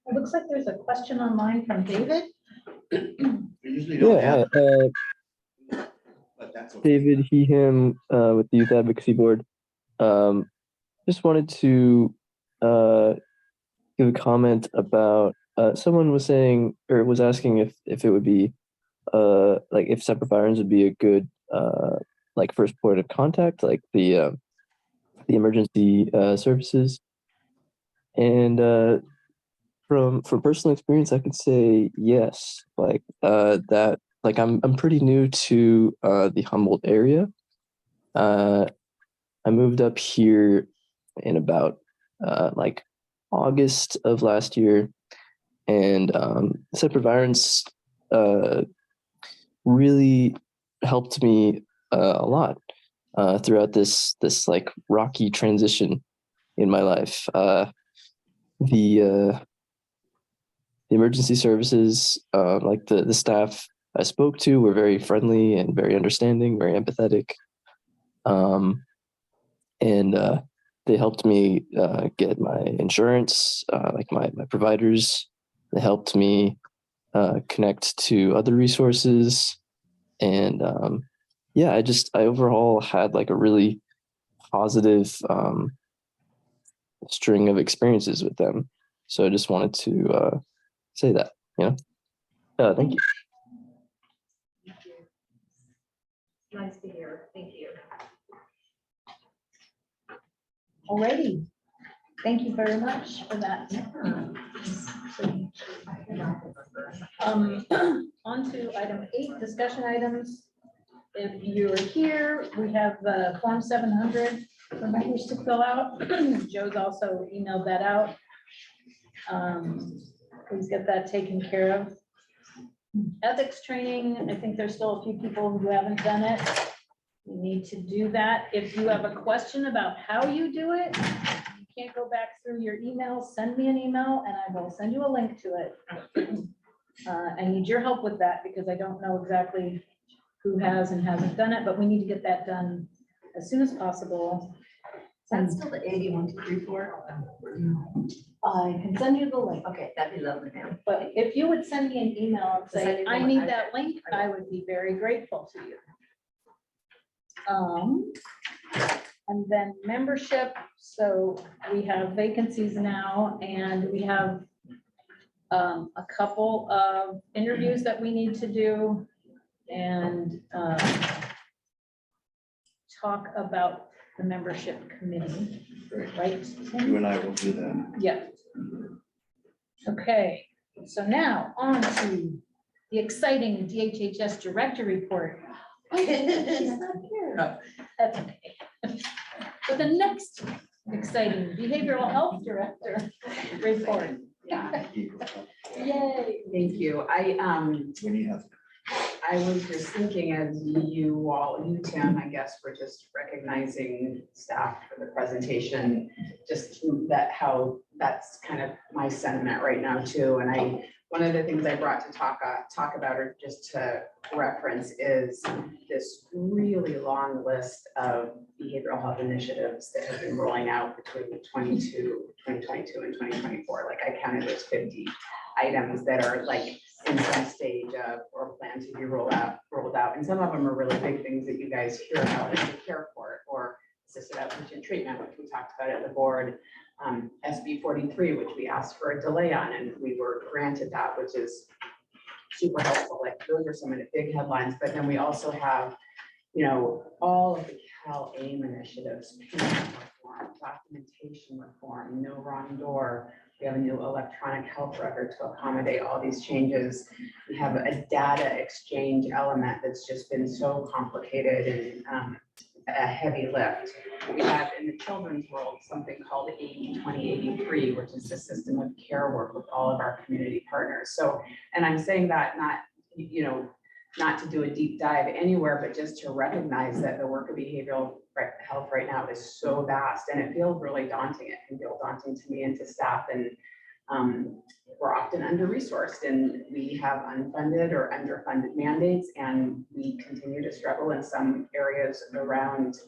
It looks like there's a question online from David. We usually don't have, but that's okay. David Heeham with the Youth Advocacy Board. Just wanted to give a comment about someone was saying or was asking if it would be like if separate firings would be a good like first point of contact, like the emergency services. And from personal experience, I could say yes. Like that. Like I'm pretty new to the Humboldt area. I moved up here in about like August of last year, and separate firings really helped me a lot throughout this like rocky transition in my life. The emergency services, like the staff I spoke to, were very friendly and very understanding, very empathetic, and they helped me get my insurance, like my providers. They helped me connect to other resources, and yeah, I overall had like a really positive string of experiences with them. So I just wanted to say that, thank you. Nice to hear. Thank you. Alrighty. Thank you very much for that. On to item 8, discussion items. If you're here, we have the Form 700 for members to fill out. Joe's also emailed that out. Please get that taken care of. Ethics training, I think there's still a few people who haven't done it. You need to do that. If you have a question about how you do it, you can't go back through your email, send me an email and I will send you a link to it. I need your help with that because I don't know exactly who has and hasn't done it, but we need to get that done as soon as possible. That's still the 81-234. I can send you the link. Okay, that'd be lovely, ma'am. But if you would send me an email and Does say, anyone I want- need that link, I would be very grateful to you. And then membership, so we have vacancies now and we have a couple of interviews that we need to do and talk about the membership committee, Great. right? You and I will do that. Yeah. Okay, so now on to the exciting DHHS director report. She's not here. That's okay. For the next exciting behavioral health director report. Yeah. Yay. Thank you. When you have. I was just thinking as you, Tim, I guess, were just recognizing staff for the presentation, just that how that's kind of my sentiment right now too. And one of the things I brought to talk about, or just to reference, is this really long list of behavioral health initiatives that have been rolling out between 2022 and 2024. Like I counted there's 50 items that are like in some stage of or plan to be rolled out. And some of them are really big things that you guys hear about, like the care court or assisted outpatient treatment, which we talked about at the board. SB 43, which we asked for a delay on, and we were granted that, which is super helpful. Like those are some of the big headlines, but then we also have, you know, all of the Cal AIM initiatives, payment reform, documentation reform, no wrong door. We have a new electronic health record to accommodate all these changes. We have a data exchange element that's just been so complicated and a heavy lift. We have in the children's world something called 80-20-83, which is the system of care work with all of our community partners. So, and I'm saying that not, you know, not to do a deep dive anywhere, but just to recognize that the work of behavioral health right now is so vast and it feels really daunting. It can feel daunting to me and to staff, and we're often under-resourced and we have unfunded or underfunded mandates, and we continue to struggle in some areas around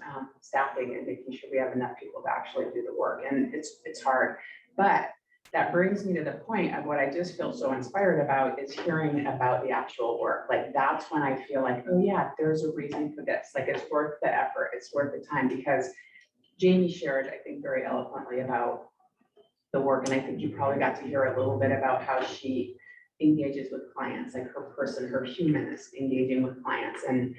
staffing and making sure we have enough people to actually do the work. And it's hard, but that brings me to the point of what I just feel so inspired about is hearing about the actual work. Like that's when I feel like, oh yeah, there's a reason for this. Like it's worth the effort, it's worth the time, because Jamie shared, I think, very eloquently about the work. And I think you probably got to hear a little bit about how she engages with clients, like her person, her humanness engaging with clients. And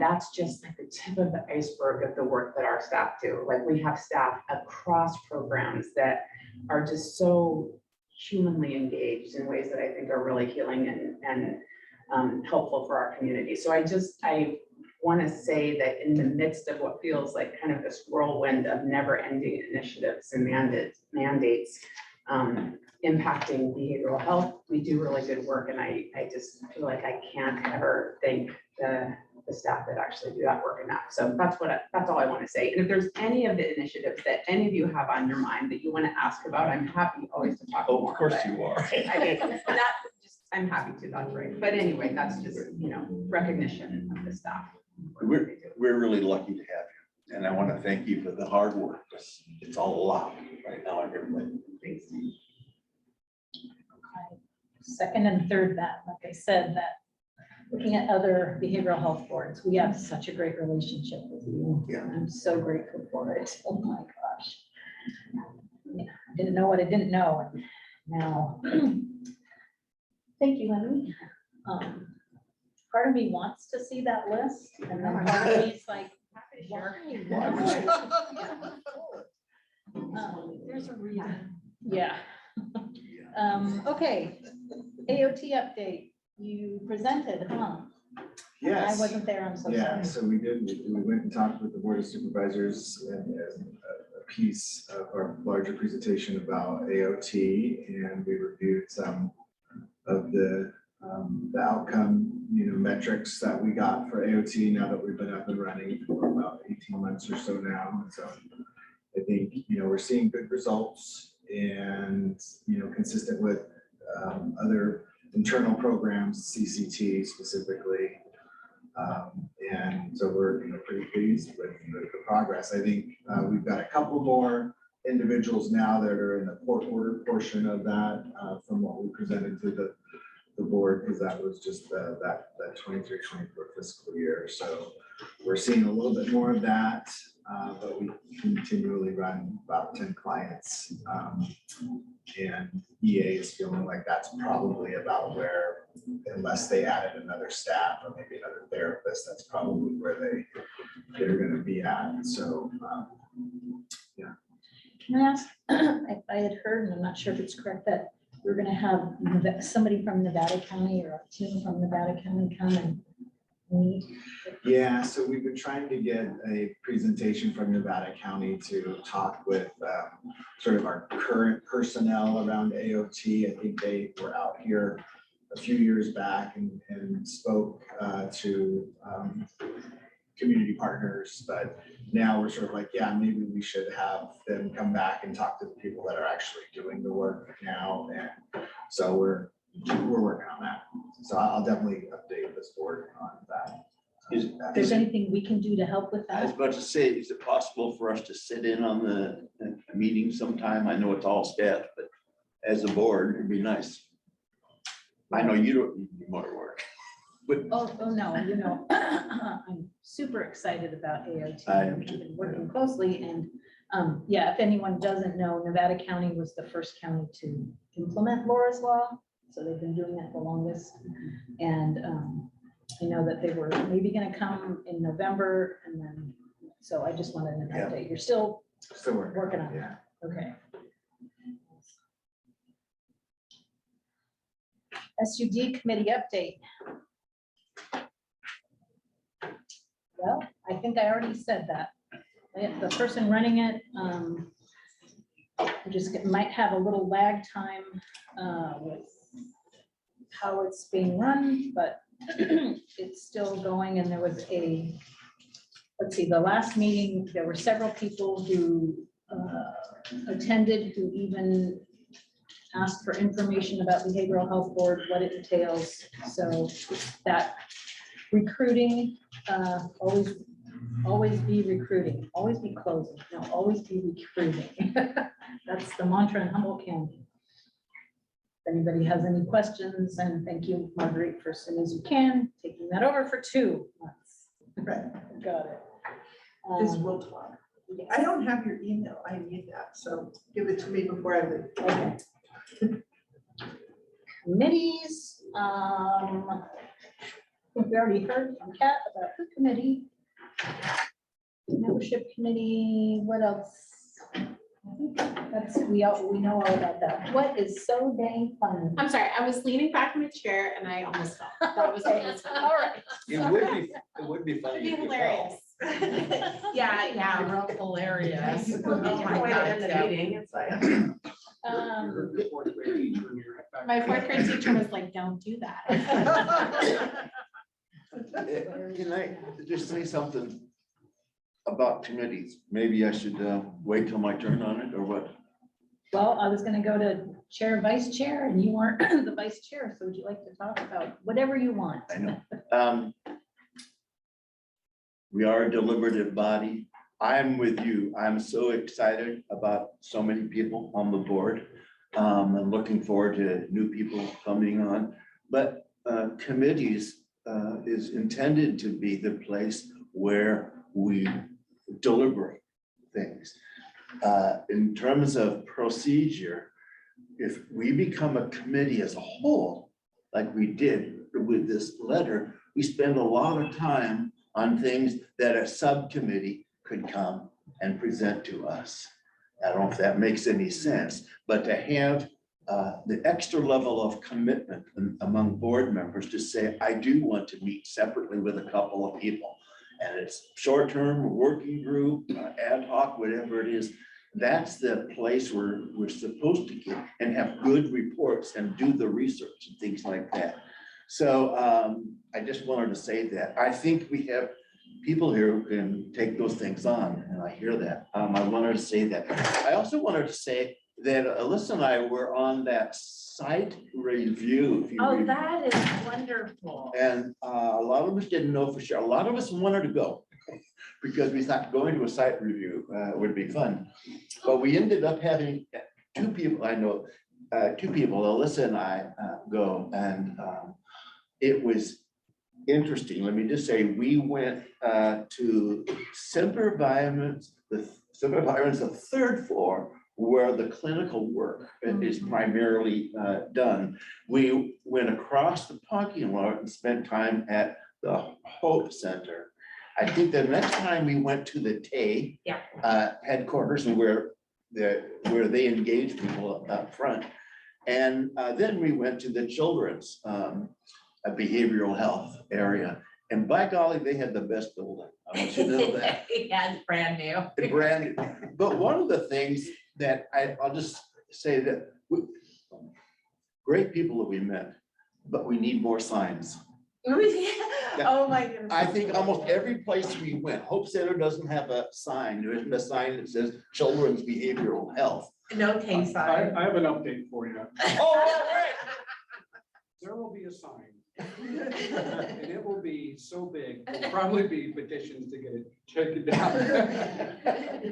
that's just like the tip of the iceberg of the work that our staff do. Like we have staff across programs that are just so humanly engaged in ways that I think are really healing and helpful for our community. So I want to say that in the midst of what feels like kind of this whirlwind of never-ending initiatives and mandates impacting behavioral health, we do really good work. And I just feel like I can't ever thank the staff that actually do that work enough. So that's all I want to say. And if there's any of the initiatives that any of you have on your mind that you want to ask about, I'm happy always to talk more. Of course you are. I'm happy to, that's right. But anyway, that's just, you know, recognition of the staff. We're really lucky to have you. And I want to thank you for the hard work. It's a lot right now, everybody. Thanks. Second and third that, like I said, that looking at other behavioral health boards, we have such a great relationship with you. Yeah. I'm so grateful for it. Oh my gosh. Yeah, didn't know what I didn't know. And now, thank you, Emily. Part of me wants to see that list, and then part of me is like, there's a reason. Yeah. Okay, AOT update. You presented, huh? Yes. I wasn't there, I'm so Yeah, sorry. so we did, we went and talked with the Board of Supervisors and a piece of our larger presentation about AOT, and we reviewed some of the outcome, metrics that we got for AOT now that we've been up and running for about 18 months or so now. And so I think, we're seeing good results and, consistent with other internal programs, CCT specifically. And so we're, pretty pleased with the progress. I think we've got a couple more individuals now that are in the court order portion of that, from what we presented to the board, because that was just that 23-24 fiscal year. So we're seeing a little bit more of that, but we continually run about 10 clients. And EA is feeling like that's probably about where, unless they added another staff or maybe another therapist, that's probably where they're gonna be at. So, yeah. Can I ask, I had heard, and I'm not sure if it's correct, that we're gonna have somebody from Nevada County or a team from Nevada County come and meet. Yeah, so we've been trying to get a presentation from Nevada County to talk with sort of our current personnel around AOT. I think they were out here a few years back and spoke to community partners, but now we're sort of like, yeah, maybe we should have them come back and talk to the people that are actually doing the work now. And so we're working on that. So I'll definitely update this board on that. If there's anything we can do to help with I was that? about to say, is it possible for us to sit in on the meeting sometime? I know it's all staff, but as a board, it'd be nice. I know you don't need more work. Oh, no, I'm super excited about AOT. I am I've been working closely and, yeah, if anyone doesn't know, Nevada County was the first county to implement Laura's Law. So they've been doing that the longest. And I know that they were maybe gonna come in November and then, so I just wanted an update. You're still working on that, okay. SUD committee update. Well, I think I already said that. The person running it, might have a little lag time with how it's being run, but it's still going. And there was let's see, the last meeting, there were several people who attended, who even asked for information about behavioral health board, what it entails. So that recruiting, always be recruiting, always be closing, no, always be recruiting. That's the mantra in Humboldt County. If anybody has any questions, and thank you, Marguerite, for as soon as you can, taking that over for 2 months. Right, got it. This will talk. I don't have your email. I need that, so give it to me before I leave. Okay. Committees, we already heard from Kat about her committee. Membership committee, what else? That's, we know all about that. What is so dang fun? I'm sorry, I was leaning back in my chair and I almost fell. That was all right. It would be funny. It'd be if you hilarious. Yeah, hilarious. Oh my God, In the meeting, it's like. My 4th grade teacher was like, don't do that. Can I just say something about committees? Maybe I should wait till my turn on it or what? Well, I was gonna go to chair, vice chair, and you weren't the vice chair, so would you like to talk about whatever you want? I know. We are a deliberative body. I'm with you. I'm so excited about so many people on the board. I'm looking forward to new people coming on. But committees is intended to be the place where we deliberate things. In terms of procedure, if we become a committee as a whole, like we did with this letter, we spend a lot of time on things that a subcommittee could come and present to us. I don't know if that makes any sense, but to have the extra level of commitment among board members to say, I do want to meet separately with a couple of people. And it's short-term, working group, ad hoc, whatever it is. That's the place where we're supposed to get and have good reports and do the research and things like that. So I just wanted to say that. I think we have people here who can take those things on, and I hear that. I wanted to say that. I also wanted to say that Alyssa and I were on that site review. if you Oh, read- that is wonderful. And a lot of us didn't know for sure. A lot of us wanted to go because we thought going to a site review would be fun. But we ended up having two people, I know, two people, Alyssa and I go, and it was interesting. Let me just say, we went to Semper Viron's, the third floor, where the clinical work is primarily done. We went across the parking lot and spent time at the Hope Center. I think the next time we went to the TAY headquarters, and where they engage people up front. And then we went to the children's behavioral health area. And by golly, they had the best building. I want you to know that. Yeah, it's brand new. Brand new. But one of the things that I'll just say that great people that we met, but we need more signs. Oh, my goodness. I think almost every place we went, Hope Center doesn't have a sign. There isn't a sign that says children's behavioral health. No case sign. I have an update for you. Oh, right. There will be a sign. And it will be so big, there'll probably be petitions to get it taken down.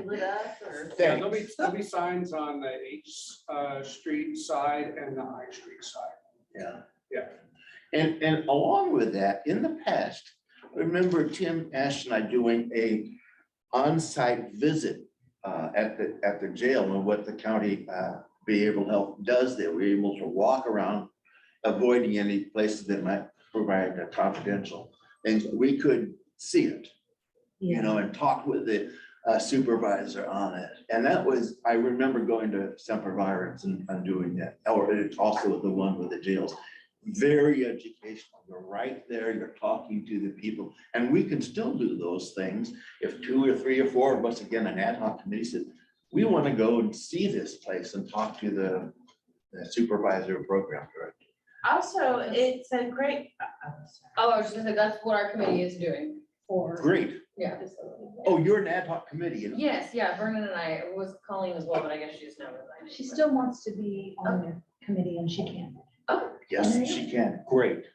Lit up or? Yeah, there'll be signs on the H Street side and the I Street side. Yeah. Yeah. And along with that, in the past, I remember Tim Ash and I doing a on-site visit at the jail and what the county behavioral health does there. We're able to walk around, avoiding any places that might provide confidential. And we could see it, you know, and talk with the supervisor on it. And that was, I remember going to Semper Viron's and doing that, or it's also the one with the jails. Very educational. You're right there, you're talking to the people. And we can still do those things if 2 or 3 or 4 of us, again, an ad hoc committee said, we want to go and see this place and talk to the supervisor or program director. Also, it's a great. Oh, I was just gonna say, that's what our committee is doing for. Great. Yeah. Oh, you're an ad hoc committee. Yes, yeah, Vernon and I, it was Colleen as well, but I guess she's now resigned. She still wants to be on the committee and she can. Yes, she can. Great.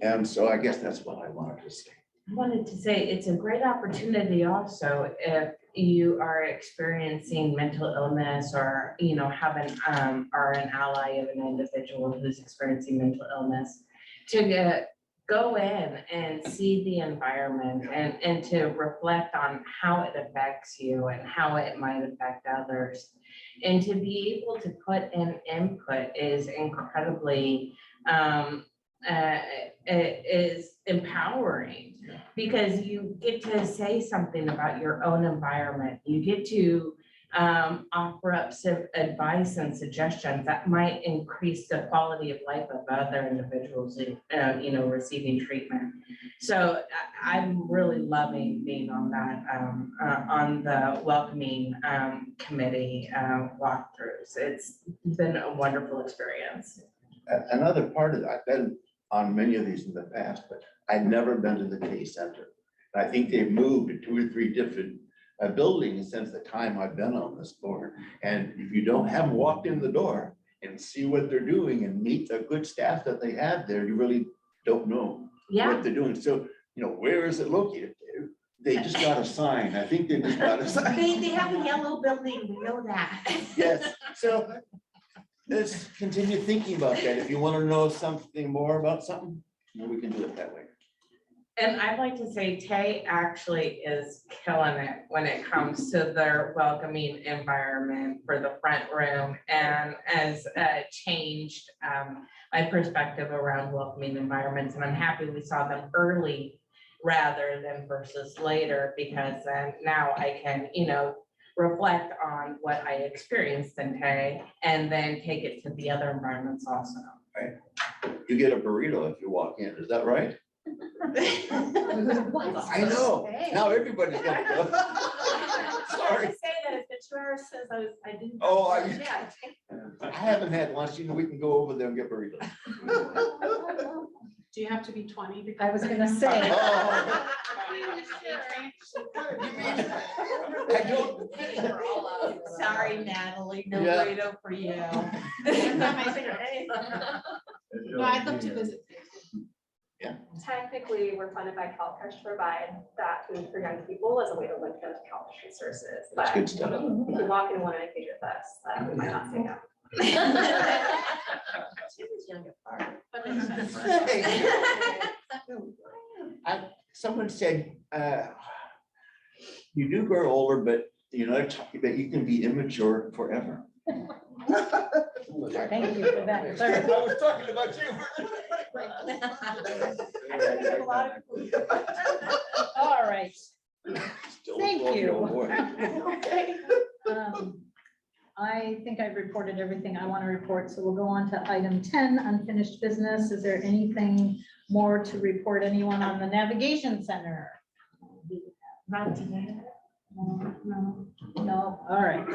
And so I guess that's what I wanted to say. I wanted to say, it's a great opportunity also if you are experiencing mental illness or, you know, are an ally of an individual who's experiencing mental illness, to go in and see the environment and to reflect on how it affects you and how it might affect others. And to be able to put in input is incredibly, it is empowering, because you get to say something about your own environment. You get to offer up some advice and suggestions that might increase the quality of life of other individuals, you know, receiving treatment. So I'm really loving being on that, on the welcoming committee walkthroughs. It's been a wonderful experience. Another part of that, I've been on many of these in the past, but I'd never been to the K Center. I think they've moved to 2 or 3 different buildings since the time I've been on this board. And if you haven't walked in the door and see what they're doing and meet the good staff that they have there, you really don't know what they're doing. So, you know, where is it located? They just got a sign. I think they just got a sign. They have a yellow building, we know that. Yes, so let's continue thinking about that. If you want to know something more about something, we can do it that way. And I'd like to say Tay actually is killing it when it comes to their welcoming environment for the front room, and has changed my perspective around welcoming environments. And I'm happy we saw them early rather than versus later, because now I can, you know, reflect on what I experienced in Tay and then take it to the other environments also. Right. You get a burrito if you walk in, is that right? I know. Now everybody's got to. Sorry. I say that if the tourist says I didn't. Oh, Yeah. I haven't had lunch. You know, we can go over there and get burritos. Do you have to be 20? I was gonna say. Oh. Sorry, Natalie, no Yeah. burrito for you. No, I'd love to visit. Technically, we're funded by CalPERS to provide that food for young people as a way to link them to CalPERS resources. That's But good stuff. if you walk in and want to engage with us, we might not say no. Someone said, you do grow older, but you know, that you can be immature forever. Thank you for that. I was talking about you. All right. Still a Thank 12-year-old you. boy. I think I've reported everything I want to report, so we'll go on to item 10, unfinished business. Is there anything more to report? Anyone on the navigation center? Not today. No, all right.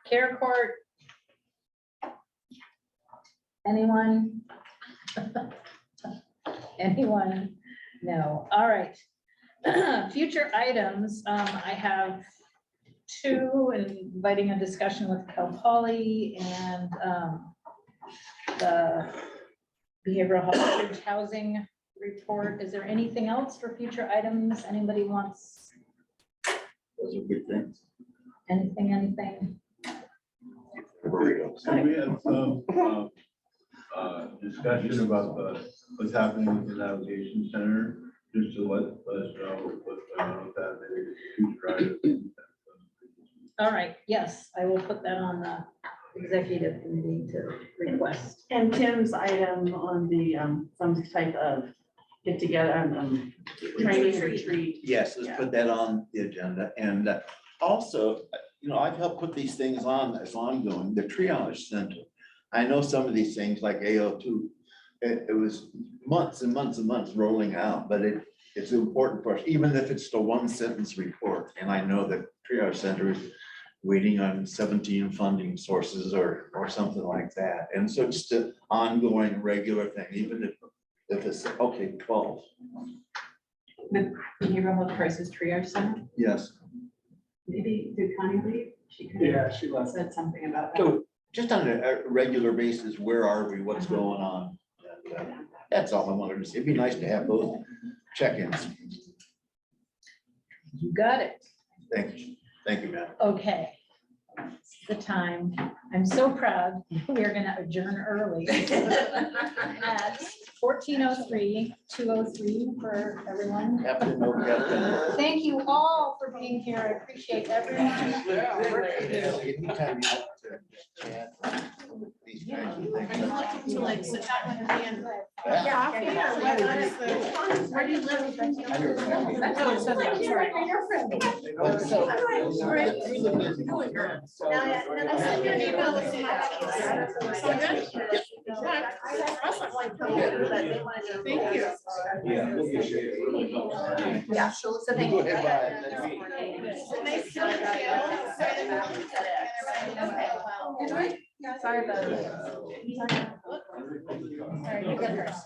Care court. Anyone? Anyone? No, all right. Future items, I have two, inviting a discussion with Cal Poly and the behavioral health housing report. Is there anything else for future items? Anybody wants Those are good things. anything? So we had some discussion about what's happening with the navigation center, just to let us know what's going on with that, maybe future items. All right, yes, I will put that on the executive committee to request. And Tim's item on the, some type of get together, training retreat. Yes, let's put that on the agenda. And also, you know, I've helped put these things on as ongoing, the triage center. I know some of these things like AO2, it was months and months and months rolling out, but it's important for us, even if it's the one sentence report. And I know that triage center is waiting on 17 funding sources or something like that. And so just an ongoing regular thing, even if it's, okay, 12. The behavioral health crisis triage center, Yes. maybe did Connie leave? She could Yeah, have she left. said something about that. So just on a regular basis, where are we, what's going on? And, that's all I wanted to say. It'd be nice to have those check-ins. You got it. Thank you, man. Okay. The time. I'm so proud. We are gonna adjourn early. At 14:03, 2:03 for everyone. Captain, no captain. Thank you all for being here. I appreciate everyone. Anytime you want to chat, these kinds of things. To like sit down with me and Coffee or what? where do you live? I live in Miami. Oh, so that's right. You're friendly. But so, Right. through the business. So- Now, I sent you an email with some options. So good? Awesome. Thank you. Yeah, we'll get you. Yeah, so thank Go you. ahead, bye. Nice to meet you. Sorry about it. Sorry, you go first.